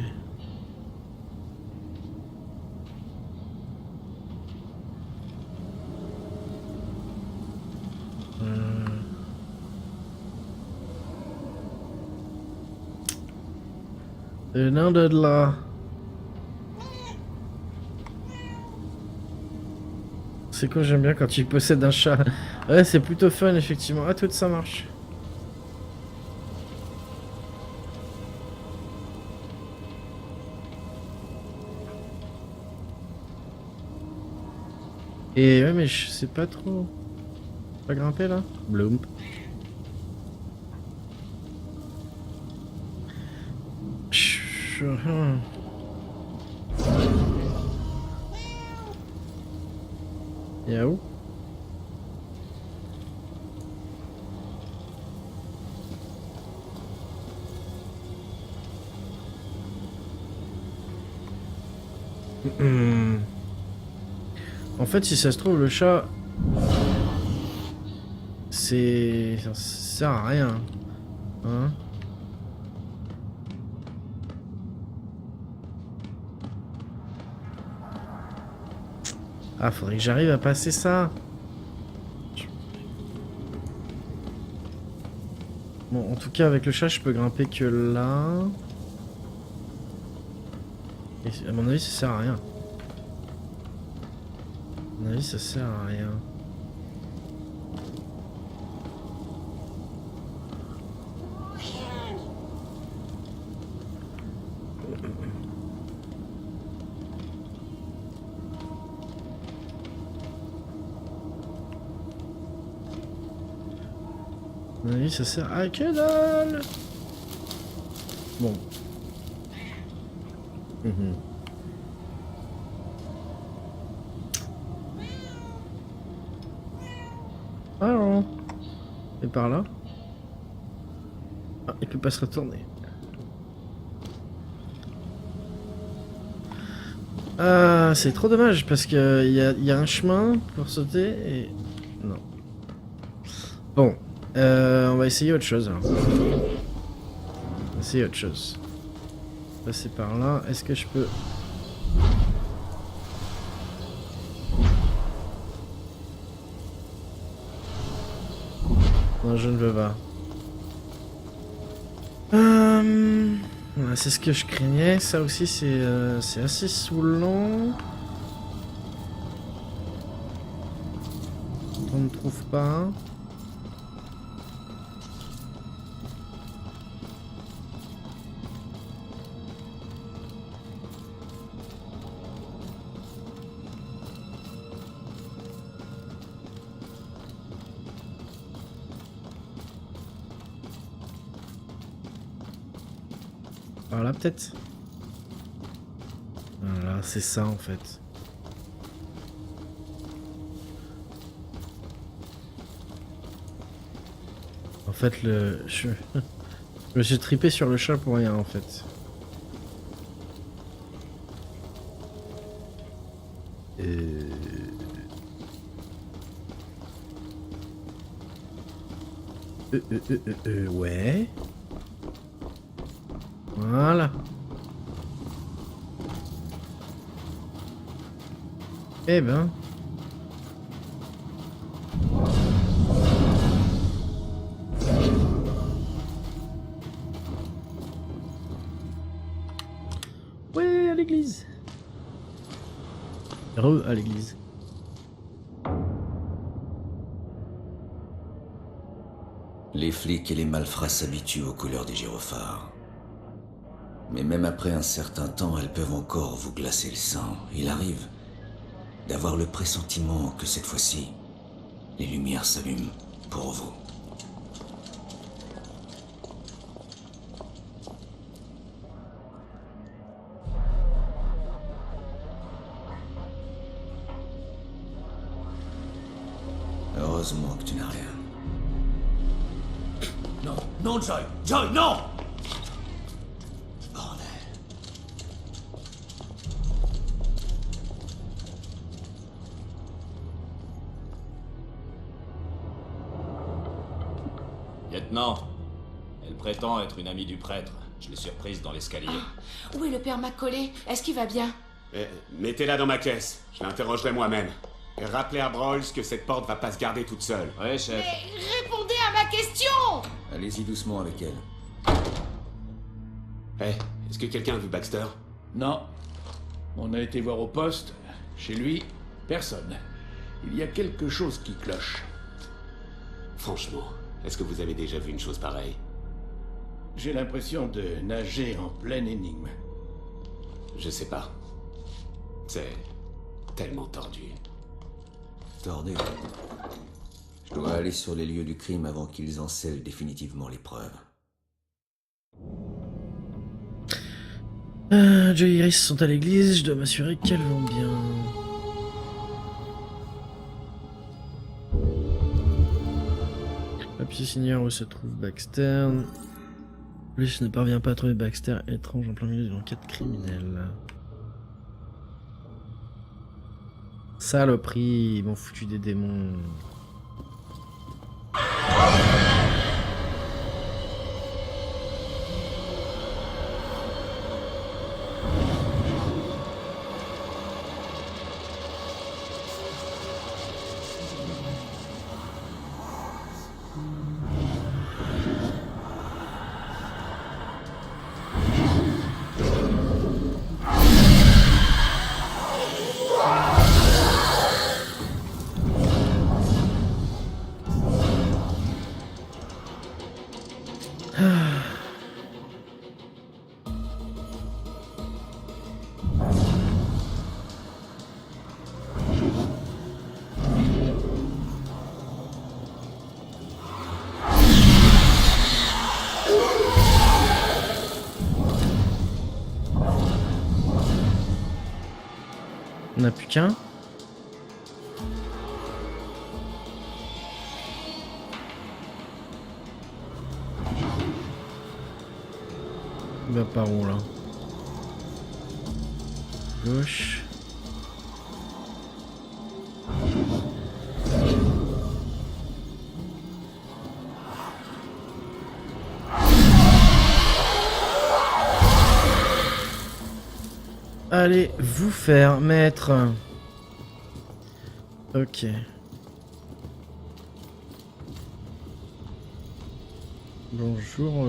Non de là. C'est quoi, j'aime bien quand tu possèdes un chat. Ouais, c'est plutôt fun effectivement. Ah, tout ça marche. Et ouais, mais je sais pas trop. Pas grimper là? Bloom. Y'a où? En fait, si ça se trouve, le chat... Ça sert à rien. Hein? Ah, faudrait que j'arrive à passer ça. Bon, en tout cas, avec le chat, je peux grimper que là. Et à mon avis, ça sert à rien. À mon avis, ça sert à rien. À mon avis, ça sert à que dalle. Bon. Ah non. Et par là. Ah, il peut pas se retourner. Ah, c'est trop dommage parce que il y a un chemin pour sauter et... Non. Bon, on va essayer autre chose alors. On va essayer autre chose. Passer par là, est-ce que je peux... Non, je ne veux pas. Ouais, c'est ce que je craignais. Ça aussi, c'est assez saoulant. On ne trouve pas. Voilà, peut-être. Voilà, c'est ça en fait. En fait, je me suis trippé sur le chat pour rien en fait. Ouais. Voilà. Eh ben. Ouais, à l'église. À l'église. Les flics et les malfrats s'habituent aux couleurs des gyrophares. Mais même après un certain temps, elles peuvent encore vous glacer le sang. Il arrive d'avoir le pressentiment que cette fois-ci, les lumières s'allument pour vous. Heureusement que tu n'as rien. Non, non, Joy! Joy, non! Lieutenant, elle prétend être une amie du prêtre. Je l'ai surprise dans l'escalier. Oh, où est le père Macaulay? Est-ce qu'il va bien? Mettez-la dans ma caisse. Je l'interrogerai moi-même. Et rappelez à Broyles que cette porte va pas se garder toute seule. Ouais, chef. Mais répondez à ma question! Allez-y doucement avec elle. Est-ce que quelqu'un a vu Baxter? Non. On a été voir au poste. Chez lui, personne. Il y a quelque chose qui cloche. Franchement, est-ce que vous avez déjà vu une chose pareille? J'ai l'impression de nager en pleine énigme. Je sais pas. C'est tellement tordu. Tordu. Je dois aller sur les lieux du crime avant qu'ils en scellent définitivement les preuves. Joy et Iris sont à l'église, je dois m'assurer qu'elles vont bien. Papier signeur où se trouve Baxter. La police ne parvient pas à trouver Baxter, étrange en plein milieu d'une enquête criminelle. Saloperie, ils m'ont foutu des démons. On n'a plus qu'un. Il va par où là? Gauche. Allez vous faire maître. Ok. Bonjour.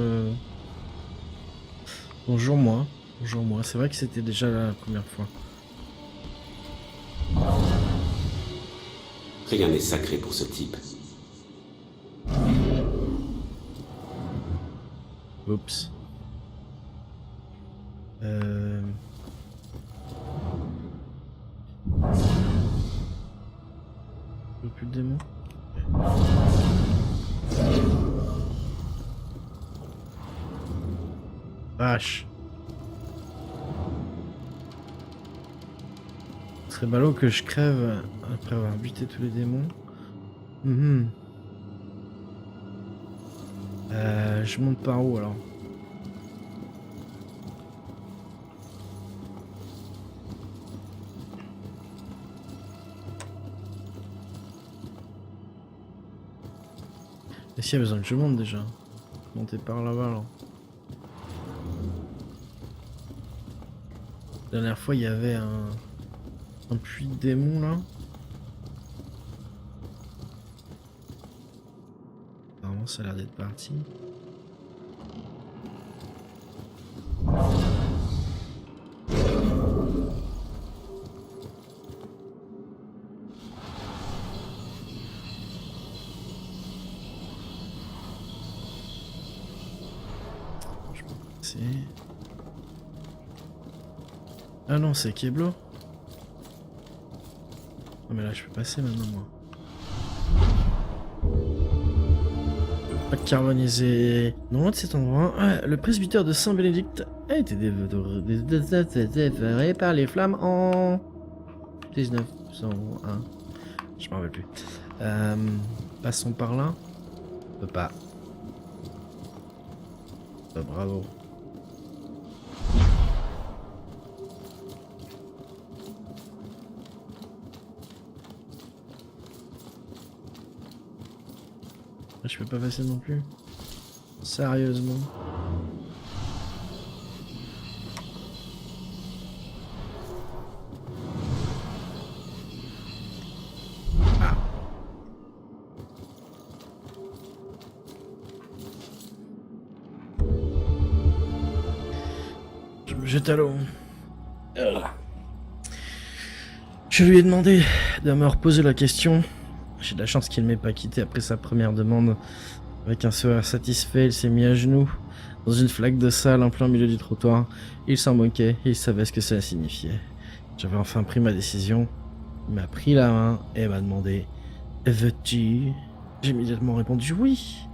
Bonjour moi. Bonjour moi. C'est vrai que c'était déjà la première fois. Rien n'est sacré pour ce type. Oups. Plus de démons. Vache. Ce serait ballot que je crève après avoir buté tous les démons. Je monte par où alors? Et s'il y a besoin que je monte déjà? Monter par là-bas alors. La dernière fois il y avait un puits de démons là. Apparemment ça a l'air d'être parti. Ah non, c'est Keblo. Oh mais là je peux passer maintenant moi. Pas de carbonisé. Non loin de cet endroit, le presbytère de Saint-Bénédicte a été dévoré par les flammes en 1901. Je m'en rappelle plus. Passons par là. On peut pas. Bravo. Je peux pas passer non plus. Sérieusement. Ah. Je me jette à l'eau. Je lui ai demandé de me reposer la question. J'ai de la chance qu'il ne m'ait pas quitté après sa première demande. Avec un sourire satisfait, il s'est mis à genoux dans une flaque de sale en plein milieu du trottoir. Il s'en moquait et il savait ce que cela signifiait. J'avais enfin pris ma décision. Il m'a pris la main et m'a demandé « Veux-tu » J'ai immédiatement répondu « Oui »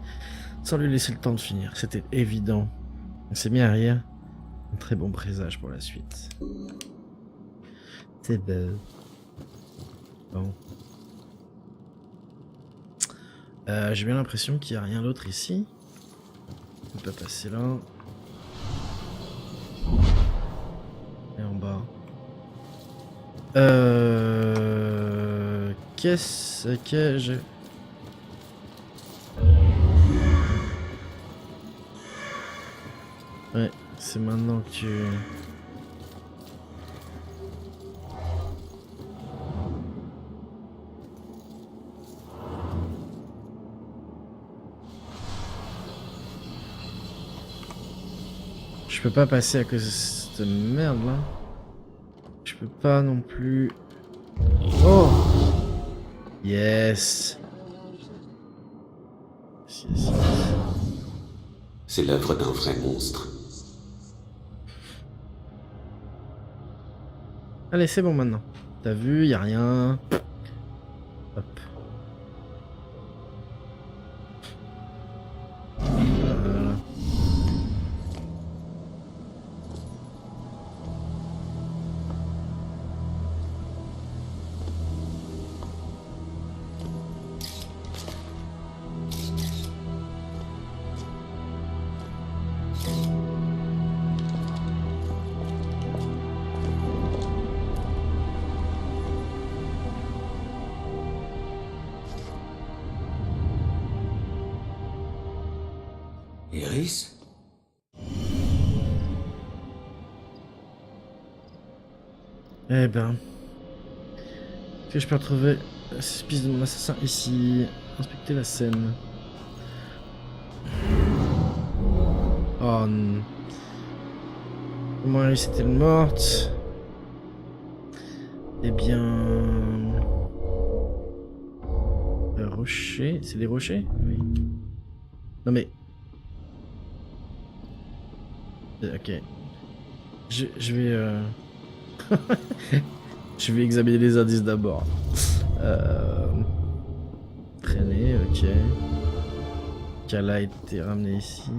sans lui laisser le temps de finir. C'était évident. On s'est mis à rire. Un très bon présage pour la suite. C'est beau. Bon. J'ai bien l'impression qu'il n'y a rien d'autre ici. On peut pas passer là. Et en bas. Qu'est-ce que j'ai... Ouais, c'est maintenant que tu... Je peux pas passer à cause de cette merde là. Je peux pas non plus. Oh! Yes! C'est l'œuvre d'un vrai monstre. Allez, c'est bon maintenant. T'as vu, y a rien. Hop. Voilà. Alice? Eh ben... Est-ce que je peux retrouver la piste de mon assassin ici? Inspecter la scène. Oh non. Comment Alice est-elle morte? Eh bien... Un rocher? C'est des rochers? Oui. Non mais... Ok. Je vais... Je vais examiner les indices d'abord. Traîner, ok. Kala a été ramené ici.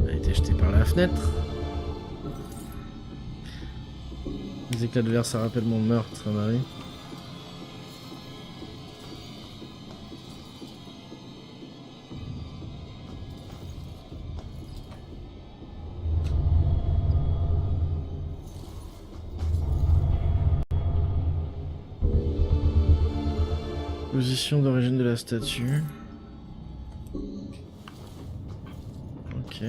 Elle a été jetée par la fenêtre. Les éclats de verre, ça rappelle mon meurtre, Marie. Position d'origine de la statue. Ok.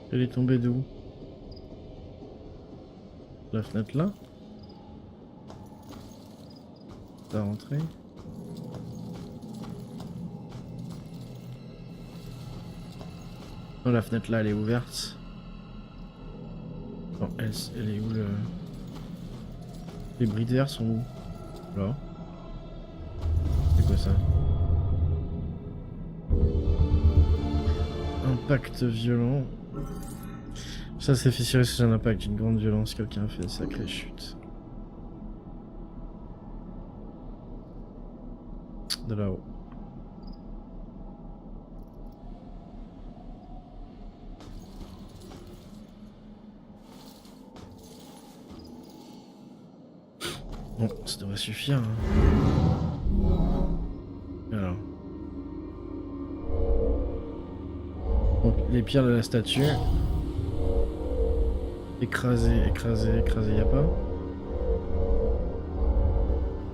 Elle est tombée d'où? La fenêtre là? Pas rentrer. Non, la fenêtre là elle est ouverte. Non, elle est où le... Les bris de verre sont où? Là. C'est quoi ça? Impact violent. Ça s'est fissuré sous un impact d'une grande violence, quelqu'un a fait une sacrée chute. De là-haut. Bon, ça devrait suffire. Hein. Alors. Donc, les pierres de la statue. Écraser, écraser, écraser, y'a pas?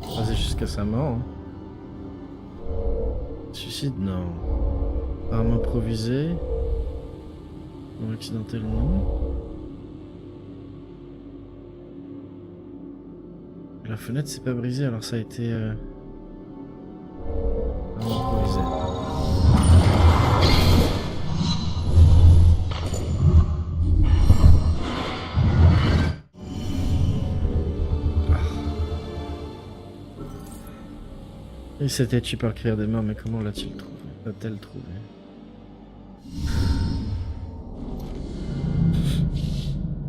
Écraser jusqu'à sa mort. Hein. Suicide, non. Arme improvisée. Non, accidentelle, non. La fenêtre s'est pas brisée, alors ça a été... Arme improvisée. Il s'était tué par le crier des mains, mais comment l'a-t-il trouvé? L'a-t-elle trouvé?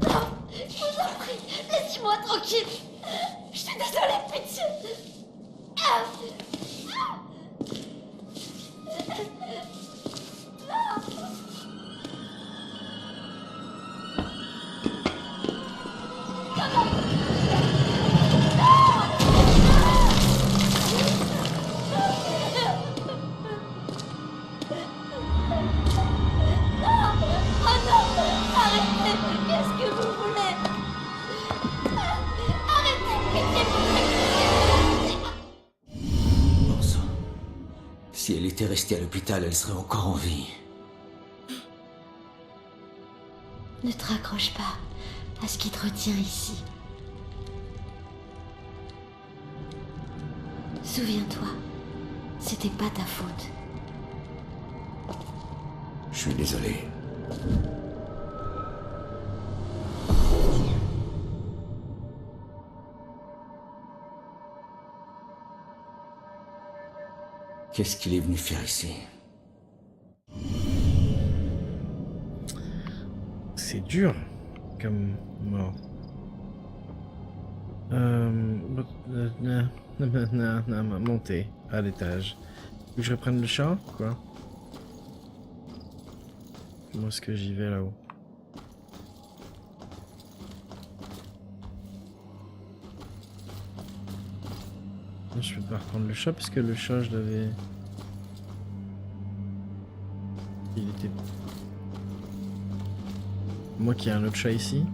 Non, je vous en prie, laissez-moi tranquille. Je suis désolée, pitié. Si elle était restée à l'hôpital, elle serait encore en vie. Ne te raccroche pas à ce qui te retient ici. Souviens-toi, c'était pas ta faute. Je suis désolé. Qu'est-ce qu'il est venu faire ici? C'est dur comme mort. Monter à l'étage. Que je reprenne le chat, quoi? Comment est-ce que j'y vais là-haut? Je vais pas reprendre le chat parce que le chat je l'avais... Il était... Moi qui ai un autre chat ici.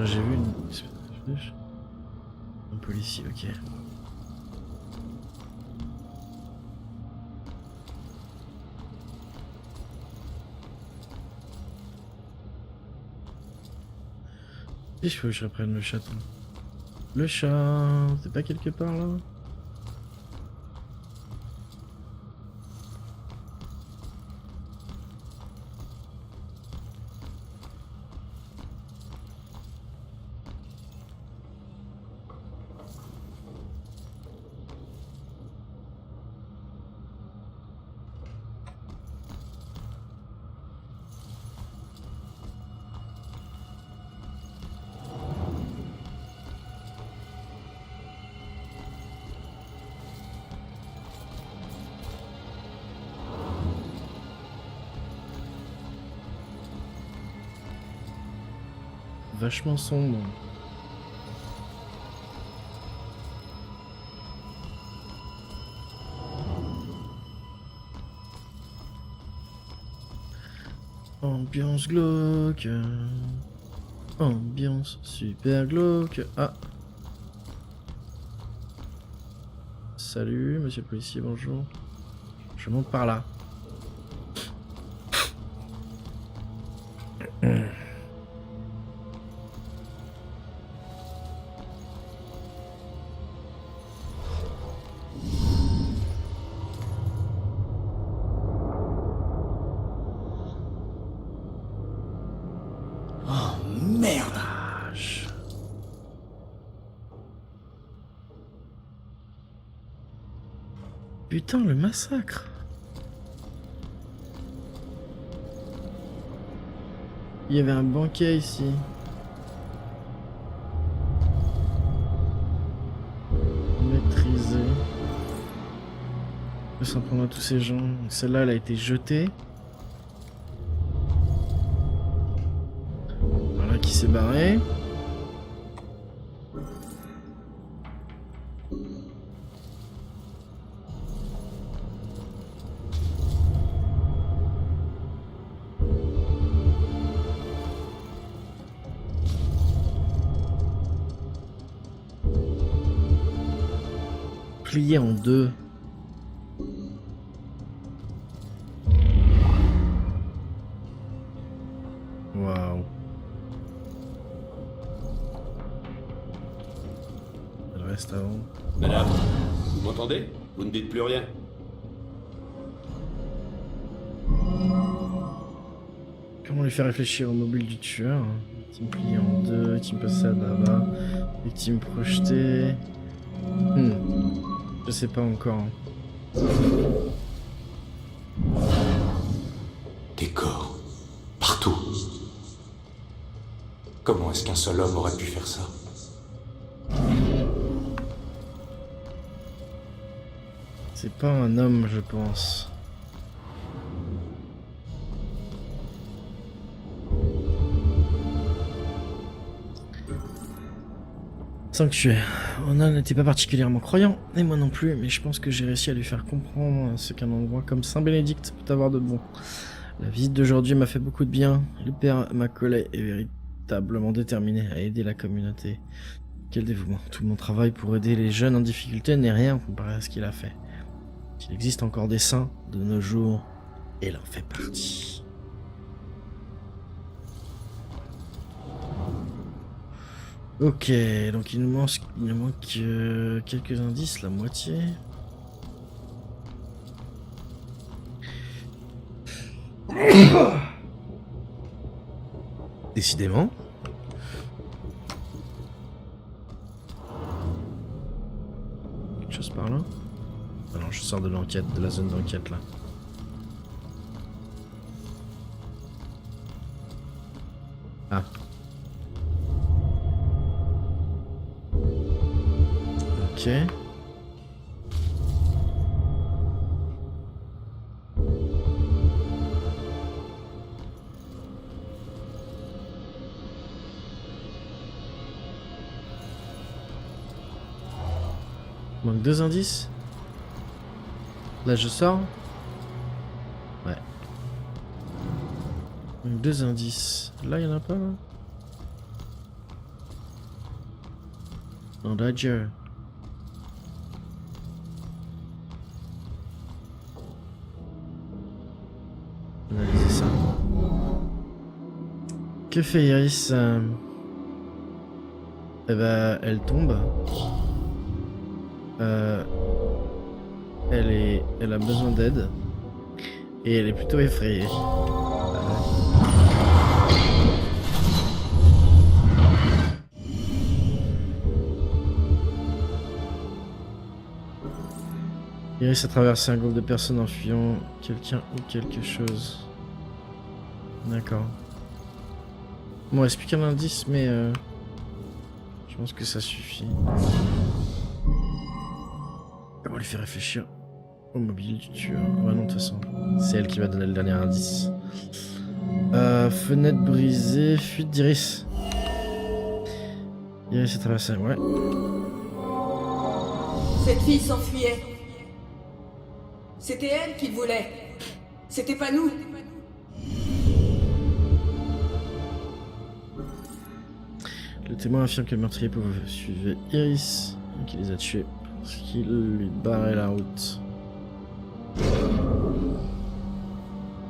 J'ai vu un policier, ok. Il faut que je reprenne le chaton. Le chat, c'est pas quelque part là? Vachement sombre. Ambiance glauque. Ambiance super glauque. Ah. Salut, monsieur le policier, bonjour. Je monte par là. Putain, le massacre. Il y avait un banquet ici. Maîtrisé. On peut s'en prendre à tous ces gens. Celle-là, elle a été jetée. Voilà qui s'est barré. Plié en deux. Waouh. Le reste avant. Madame, vous m'entendez? Vous ne dites plus rien. Comment lui faire réfléchir au mobile du tueur? Victime plié en deux, victime passée là-bas, victime projetée. Je sais pas encore. Des corps. Partout. Comment est-ce qu'un seul homme aurait pu faire ça? C'est pas un homme, je pense. Sanctuaire. Ona n'était pas particulièrement croyant, et moi non plus, mais je pense que j'ai réussi à lui faire comprendre ce qu'un endroit comme Saint-Bénédicte peut avoir de bon. La visite d'aujourd'hui m'a fait beaucoup de bien. Le père Macaulay est véritablement déterminé à aider la communauté. Quel dévouement. Tout mon travail pour aider les jeunes en difficulté n'est rien comparé à ce qu'il a fait. S'il existe encore des saints de nos jours, il en fait partie. Ok, donc il nous manque quelques indices, la moitié. Décidément. Quelque chose par là? Ah non, je sors de l'enquête, de la zone d'enquête là. Ah. Ok. Manque 2 indices. Là je sors. Ouais. Donc 2 indices. Là il y en a pas là. Non, Dodger. Analyser ça. Que fait Iris? Eh ben, elle tombe. Elle a besoin d'aide. Et elle est plutôt effrayée. Iris a traversé un groupe de personnes en fuyant quelqu'un ou quelque chose. D'accord. Bon, il reste plus qu'un indice, mais je pense que ça suffit. On va lui faire réfléchir au mobile du tueur. Ouais, non, de toute façon, c'est elle qui va donner le dernier indice. Fenêtre brisée, fuite d'Iris. Iris a traversé, ouais. Cette fille s'enfuyait. C'était elle qu'il voulait. C'était pas nous. Le témoin affirme que le meurtrier suivait Iris et qu'il les a tués parce qu'il lui barrait la route.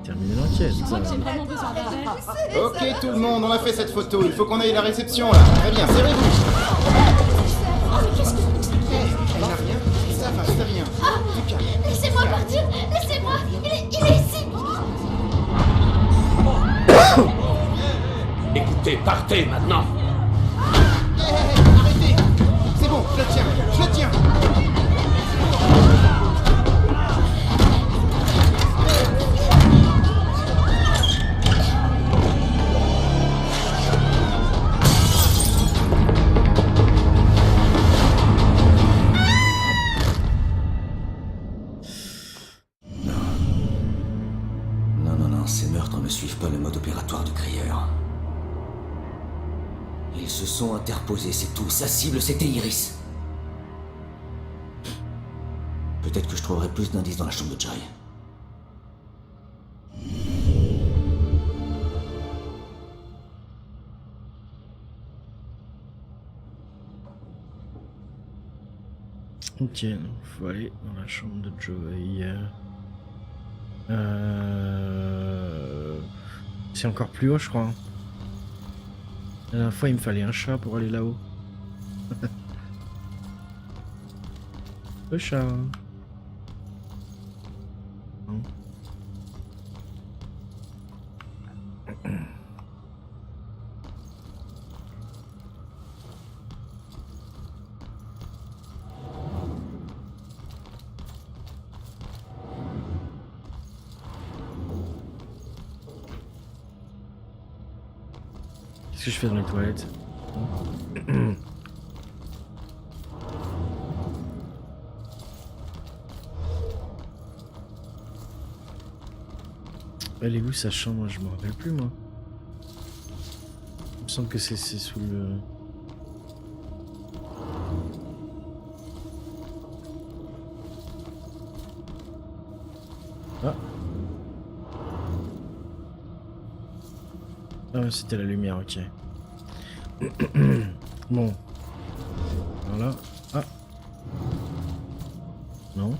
Terminer l'enquête. Ok tout le monde, on a fait cette photo. Il faut qu'on aille à la réception là. Très bien, serrez-vous. Elle n'a rien. Ça va, c'est rien. Laissez-moi partir. Laissez-moi. Il est ici. Écoutez, partez maintenant. Arrêtez. C'est bon, je le tiens. Je le tiens. Non, ces meurtres ne suivent pas le mode opératoire du crieur. Ils se sont interposés, c'est tout. Sa cible, c'était Iris. Peut-être que je trouverai plus d'indices dans la chambre de Joy. Ok, donc faut aller dans la chambre de Joey. C'est encore plus haut, je crois. La dernière fois, il me fallait un chat pour aller là-haut. Le chat. Non. Qu'est-ce que je fais dans les toilettes? Elle est où sa chambre? Je me rappelle plus moi. Il me semble que c'est sous le... Ah. Ah, c'était la lumière, ok. Bon. Voilà. Ah. Non.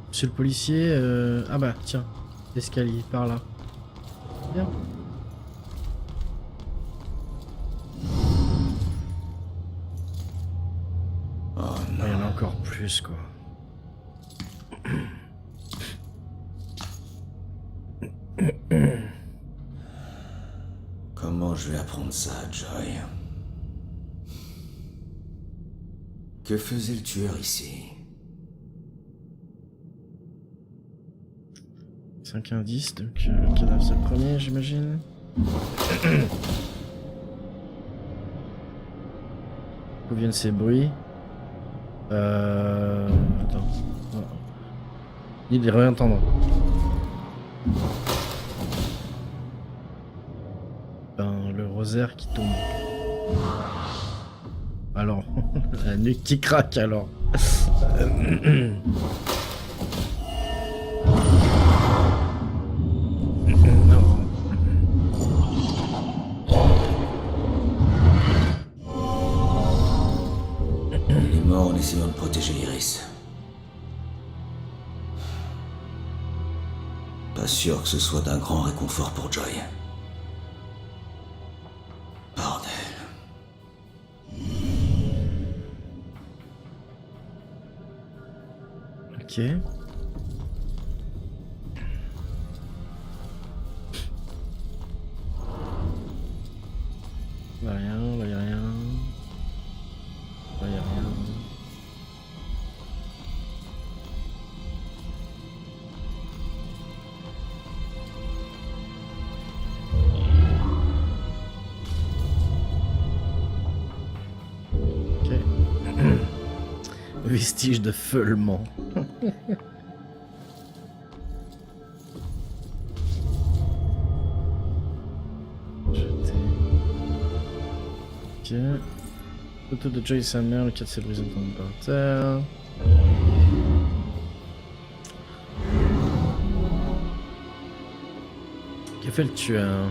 Monsieur le policier, ah bah tiens, l'escalier par là. Bien. Oh non. Il y en a encore plus quoi. Comment je vais apprendre ça, Joy? Que faisait le tueur ici? 5 indices, donc le cadavre c'est le premier, j'imagine. D'où viennent ces bruits? Attends. Il est réentendre. Ben, le rosaire qui tombe. Alors, la nuque qui craque alors. Il est mort en essayant de protéger Iris. Pas sûr que ce soit d'un grand réconfort pour Joy. Bordel. Ok. Là rien, là y'a rien. Là y'a rien. Ok. Vestige de feulement. Ok. Photo de Joy et sa mère, le cadre s'est brisé tombé par terre. Qu'a fait le tueur?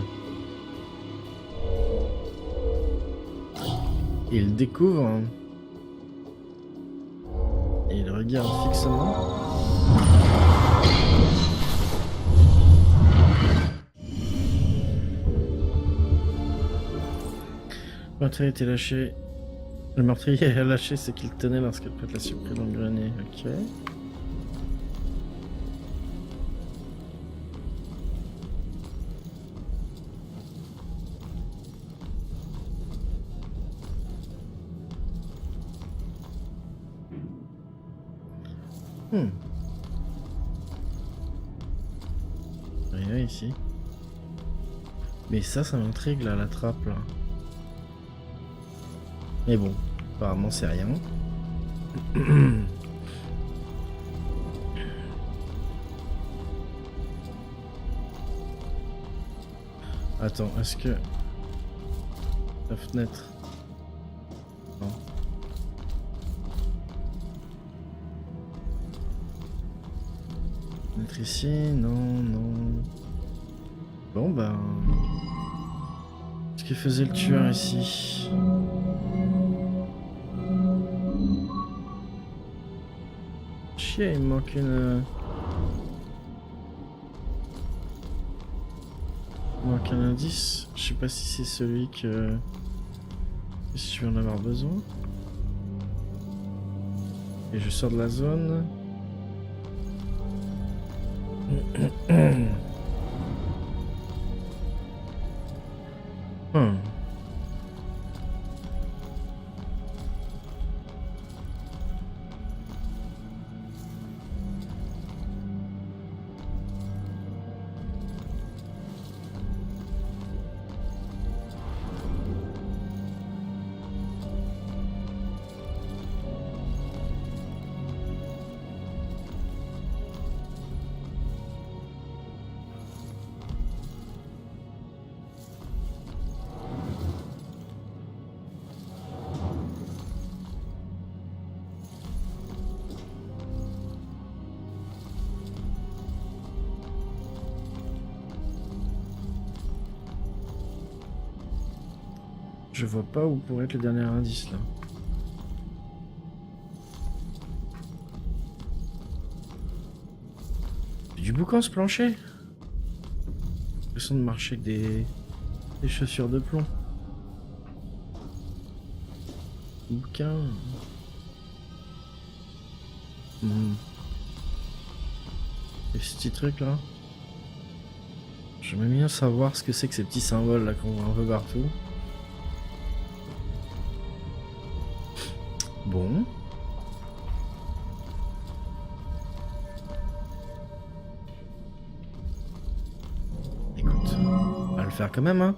Il découvre. Et il regarde fixement. Le meurtrier était lâché. Le meurtrier a lâché ce qu'il tenait lorsqu'elle pète la surprise dans le grenier. Ok. Rien ici. Mais ça m'intrigue là, la trappe là. Mais bon, apparemment c'est rien. Attends, est-ce que... La fenêtre... Non. Fenêtre ici? Non, non. Bon bah... Qu'est-ce que faisait le tueur ici? Chier, il me manque une... Il manque un indice. Je sais pas si c'est celui que... Si je vais en avoir besoin. Et je sors de la zone. Je vois pas où pourrait être le dernier indice là. Du boucan ce plancher. J'ai l'impression de marcher avec des chaussures de plomb. Bouquin. Et ce petit truc là. J'aimerais bien savoir ce que c'est que ces petits symboles là qu'on voit un peu partout. Bon. Écoute, on va le faire quand même, hein.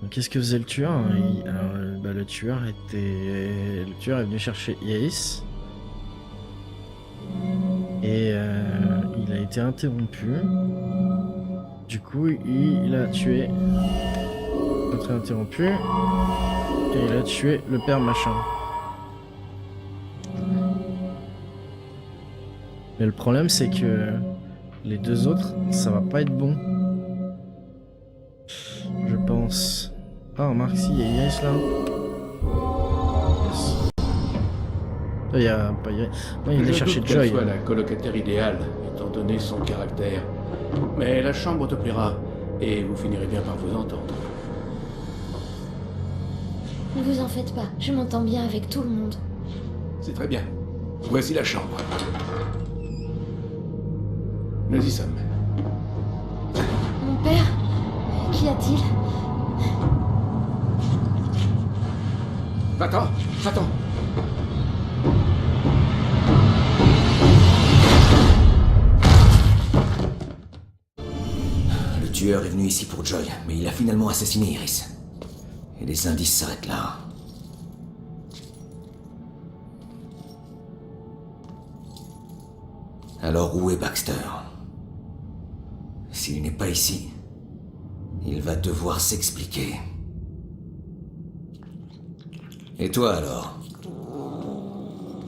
Donc qu'est-ce que faisait le tueur? Alors, le tueur est venu chercher Iris. Et il a été interrompu. Du coup, il a tué l'autre interrompu. Et il a tué le père machin. Mais le problème, c'est que les deux autres, ça va pas être bon. Je pense. Ah, remarque, si, il y a Iris là. Yes. Il y a pas Iris. Non, il est cherché doute Joy. qu'elle soit la colocataire idéale, étant donné son caractère. Mais la chambre te plaira, et vous finirez bien par vous entendre. Ne vous en faites pas, je m'entends bien avec tout le monde. C'est très bien. Voici la chambre. Nous y sommes. Mon père? Qu'y a-t-il? Va-t'en, va-t'en. Le tueur est venu ici pour Joy, mais il a finalement assassiné Iris. Et les indices s'arrêtent là. Alors où est Baxter? S'il n'est pas ici, il va devoir s'expliquer. Et toi alors?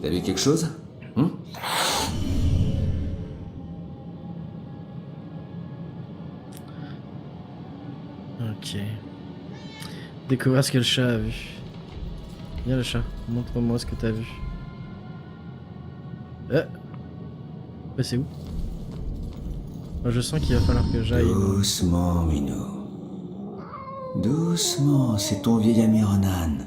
T'as vu quelque chose? Ok. Découvrir ce que le chat a vu. Viens le chat, montre-moi ce que t'as vu. Bah c'est où? Je sens qu'il va falloir que j'aille. Doucement, Minou. Doucement, c'est ton vieil ami Ronan.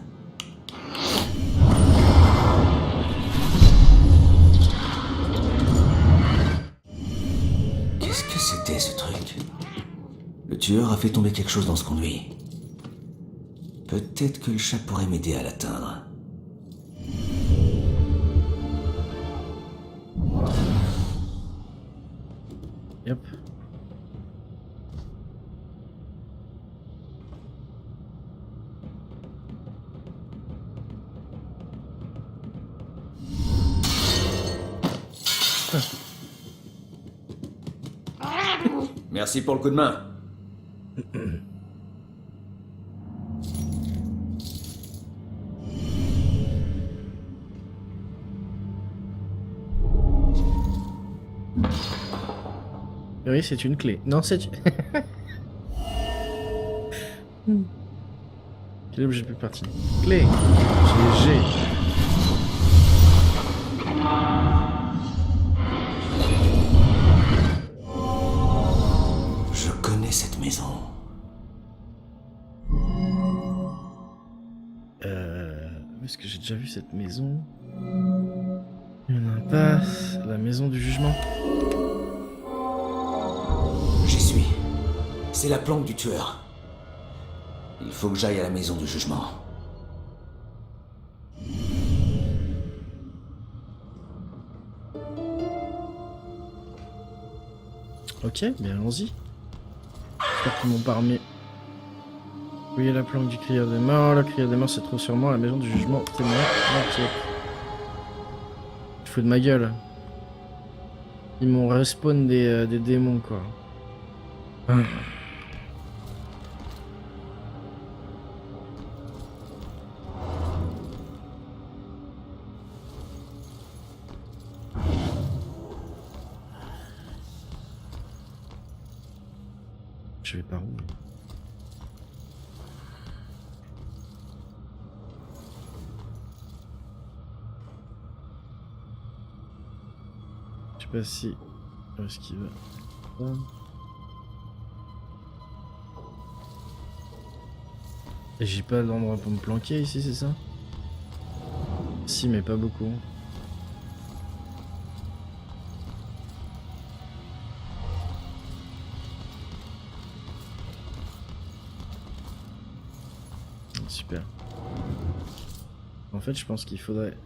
Qu'est-ce que c'était ce truc? Le tueur a fait tomber quelque chose dans ce conduit. Peut-être que le chat pourrait m'aider à l'atteindre. Yep. Merci pour le coup de main. Oui, c'est une clé. Non, c'est... Quel objet plus parti? Clé. GG. Je connais cette maison. Est-ce que j'ai déjà vu cette maison? Une impasse. La maison du jugement. J'y suis. C'est la planque du tueur. Il faut que j'aille à la maison du jugement. Ok, bien allons-y. J'espère qu'ils m'ont pas remis. Oui, la planque du crieur des morts. Le crieur des morts se trouve sûrement à la maison du jugement. Témoin. Ok. Il faut de ma gueule. Ils m'ont respawn des démons, quoi. Je vais par où? Je sais pas si... Où est-ce qu'il va? Et j'ai pas d'endroit pour me planquer ici, c'est ça? Si, mais pas beaucoup. super. En fait, je pense qu'il faudrait...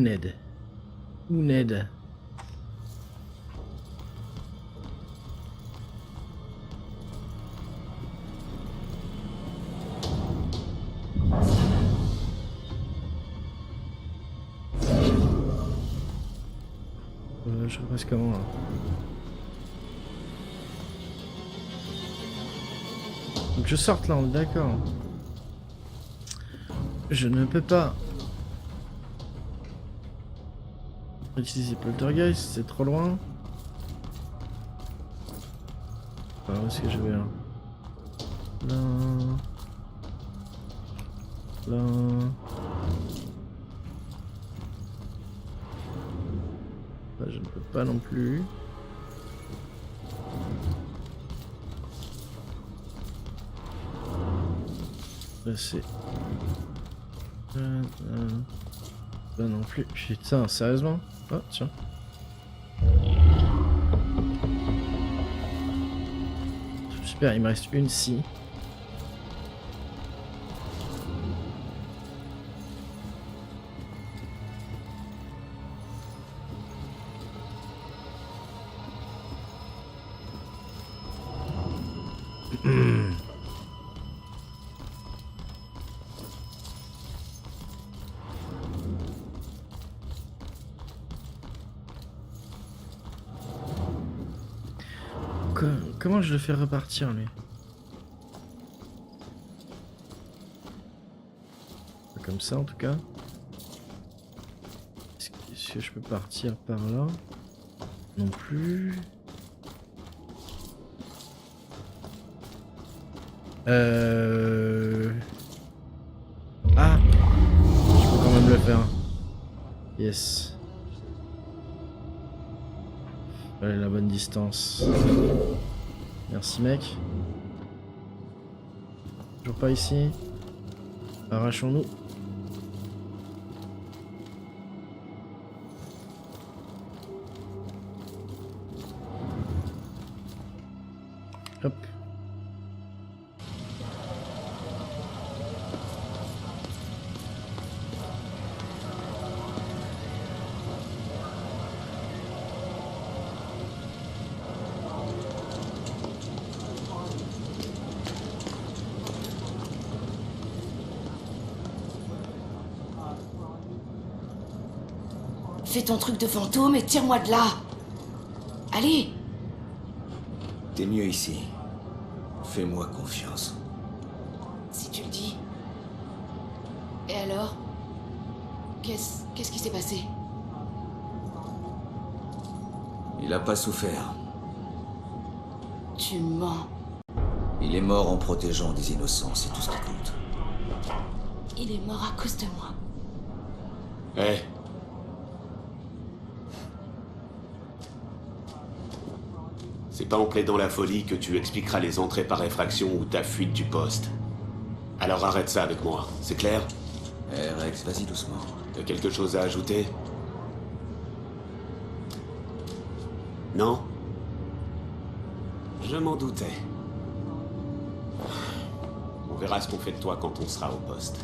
Ned. Ou Ned. Je repasse comment là? Donc je sorte là, on est d'accord. Je ne peux pas utiliser Poltergeist, c'est trop loin. Où est-ce que je vais là? Là. Là. Là, je ne peux pas non plus. Là c'est... Là non plus. Putain, sérieusement? Oh, tiens. Super, il me reste une scie. Comment je le fais repartir lui? Pas comme ça en tout cas. Est-ce que je peux partir par là? Non plus. Ah, je peux quand même le faire. Yes. Allez, la bonne distance. Merci mec. Toujours pas ici. Arrachons-nous. Hop. Fais ton truc de fantôme et tire-moi de là. Allez. T'es mieux ici. Fais-moi confiance. Si tu le dis. Et alors? Qu'est-ce qui s'est passé? Il a pas souffert. Tu mens. Il est mort en protégeant des innocents, c'est tout ce qui compte. Il est mort à cause de moi. Hé. C'est pas en plaidant la folie que tu expliqueras les entrées par effraction ou ta fuite du poste. Alors arrête ça avec moi, c'est clair? Eh Rex, vas-y doucement. T'as quelque chose à ajouter? Non? Je m'en doutais. On verra ce qu'on fait de toi quand on sera au poste.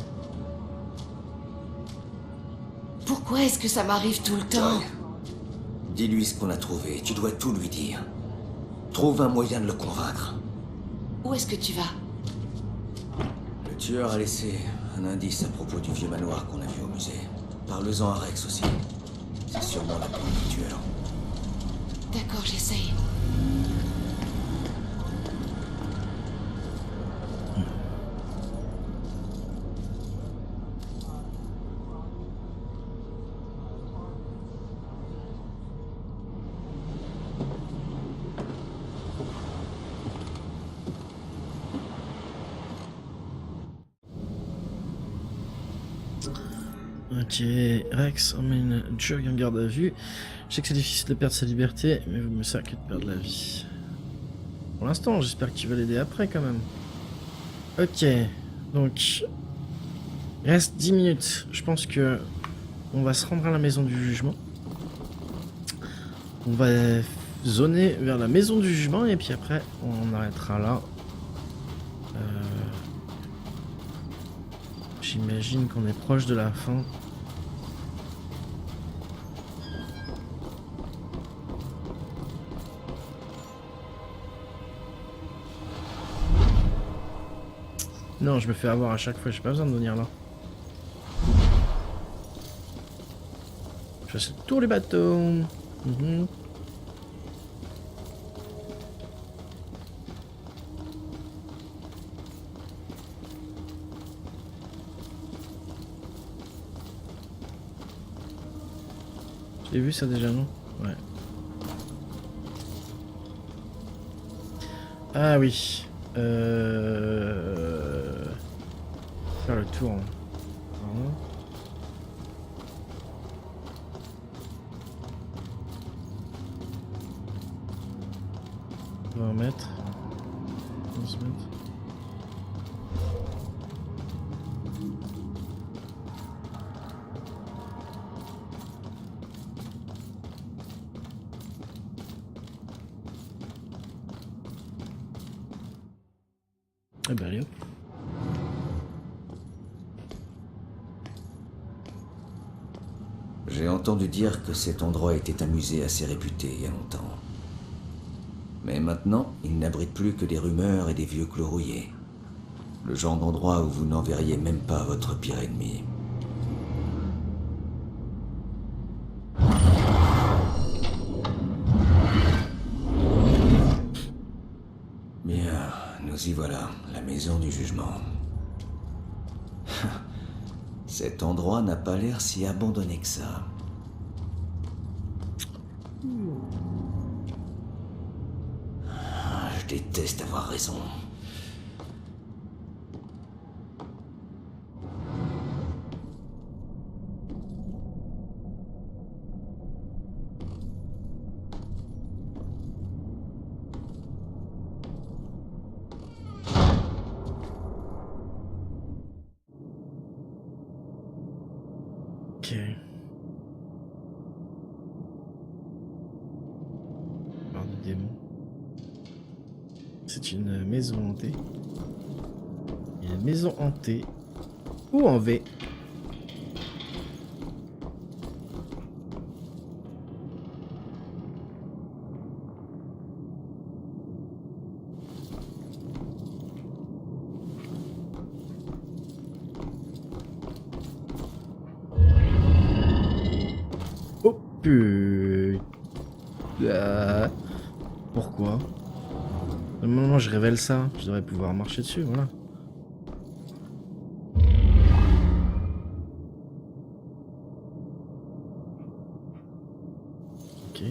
Pourquoi est-ce que ça m'arrive tout le temps? Dis-lui ce qu'on a trouvé, tu dois tout lui dire. Trouve un moyen de le convaincre. Où est-ce que tu vas? Le tueur a laissé un indice à propos du vieux manoir qu'on a vu au musée. Parle-en à Rex aussi. C'est sûrement la pointe du tueur. D'accord, j'essaye. Ok, Rex emmène Jug en garde à vue. Je sais que c'est difficile de perdre sa liberté, mais vous me savez que de perdre la vie. Pour l'instant, j'espère que tu vas l'aider après quand même. Ok, donc... Il reste 10 minutes. Je pense que on va se rendre à la maison du jugement. On va zoner vers la maison du jugement et puis après on arrêtera là. J'imagine qu'on est proche de la fin. Non, je me fais avoir à chaque fois, j'ai pas besoin de venir là. Je fais tous les bateaux. J'ai vu ça déjà, non? Ouais. Ah oui. Faire le tour. Voilà. 20 mètres. 11 mètres. Eh ben allez hop. J'ai entendu dire que cet endroit était un musée assez réputé il y a longtemps. Mais maintenant, il n'abrite plus que des rumeurs et des vieux clos rouillés. Le genre d'endroit où vous n'enverriez même pas votre pire ennemi. Bien, nous y voilà, la maison du jugement. Cet endroit n'a pas l'air si abandonné que ça. Je déteste avoir raison. Ok. Par des démons. C'est une maison hantée. Une maison hantée. Ou en V. Oh putain. Pourquoi? Normalement je révèle ça, je devrais pouvoir marcher dessus, voilà. Ok.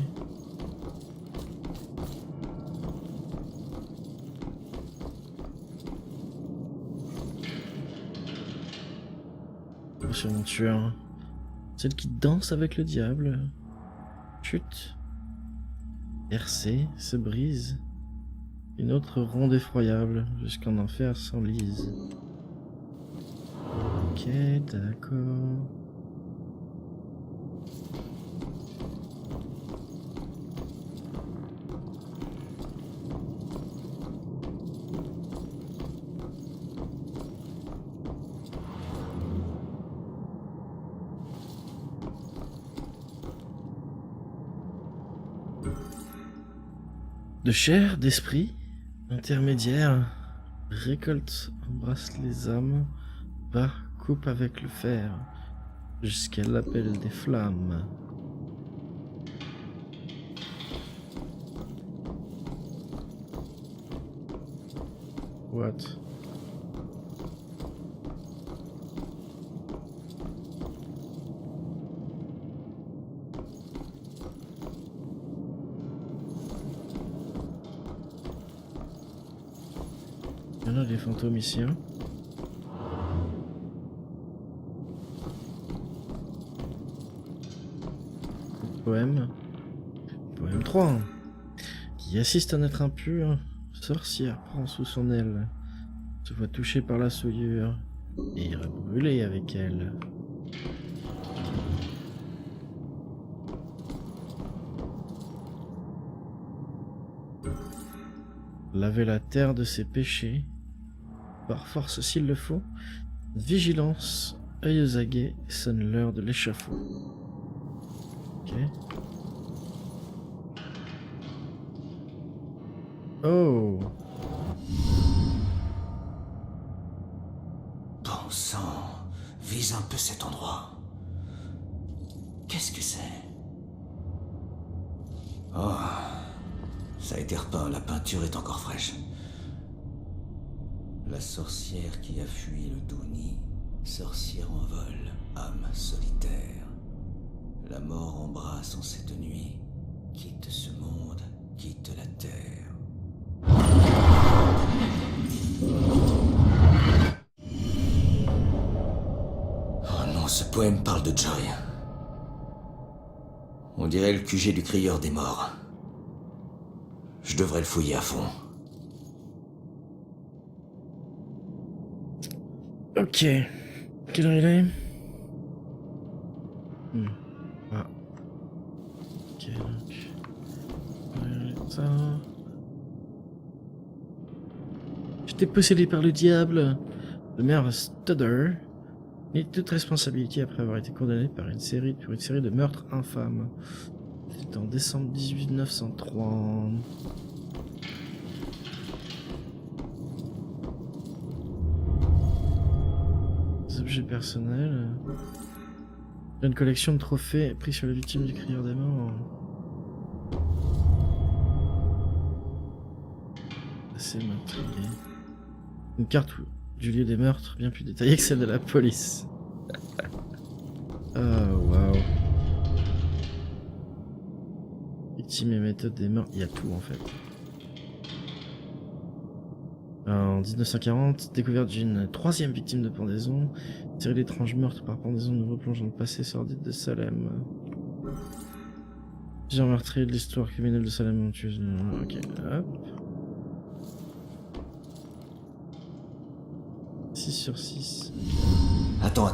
Sur mon tueur. Celle qui danse avec le diable. Chute. RC se brise. Une autre ronde effroyable, jusqu'en enfer s'enlise. Ok, d'accord. De chair, d'esprit, intermédiaire, récolte, embrasse les âmes, va, coupe avec le fer, jusqu'à l'appel des flammes. What? Il y en a des fantômes ici, hein. Poème. Poème 3. Qui assiste à naître impur, sorcière prend sous son aile, se voit touchée par la souillure et ira brûler avec elle. Laver la terre de ses péchés, par force s'il le faut, vigilance, œil aux aguets, sonne l'heure de l'échafaud. Ok. Oh. Bon sang, vise un peu cet endroit. Qu'est-ce que c'est? Oh, ça a été repeint, la peinture est encore fraîche. La sorcière qui a fui le Douni, sorcière en vol, âme solitaire. La mort embrasse en cette nuit, quitte ce monde, quitte la terre. Oh non, ce poème parle de Joy. On dirait le QG du crieur des morts. Je devrais le fouiller à fond. Ok. Quelle heure il est? Ah. Ok, donc... ça... J'étais possédé par le diable. Le maire Studer nie toute responsabilité après avoir été condamné pour une série de meurtres infâmes. C'était en décembre 1903. Des objets personnels. Une collection de trophées pris sur les victimes du crieur des morts. Assez m'intriguer. Une carte du lieu des meurtres bien plus détaillée que celle de la police. Oh waouh. Victime et méthode des meurtres, il y a tout en fait. En 1940, découverte d'une troisième victime de pendaison. Série d'étranges meurtres par pendaison nous replonge dans le passé sordide de Salem. Plusieurs meurtriers de l'histoire criminelle de Salem ont tué. Ok, hop. 6 sur 6. Attends.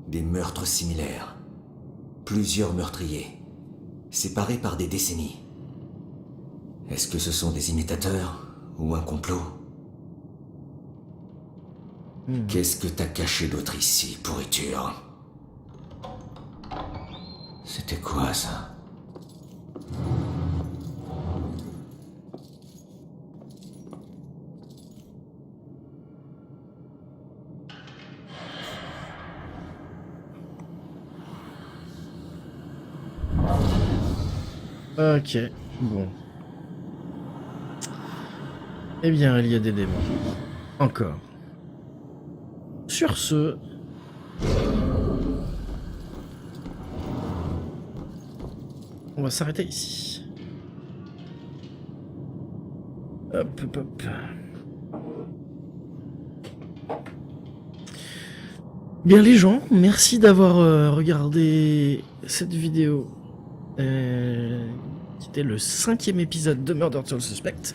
Des meurtres similaires. Plusieurs meurtriers. Séparés par des décennies. Est-ce que ce sont des imitateurs ou un complot? Qu'est-ce que t'as caché d'autre ici, pourriture? C'était quoi ça? Ok, bon. Eh bien, il y a des démons. Encore. Sur ce... on va s'arrêter ici. Hop. Bien les gens, merci d'avoir regardé cette vidéo. Qui était le 5e épisode de Murder Soul Suspect.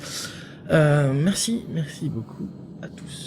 Merci beaucoup à tous.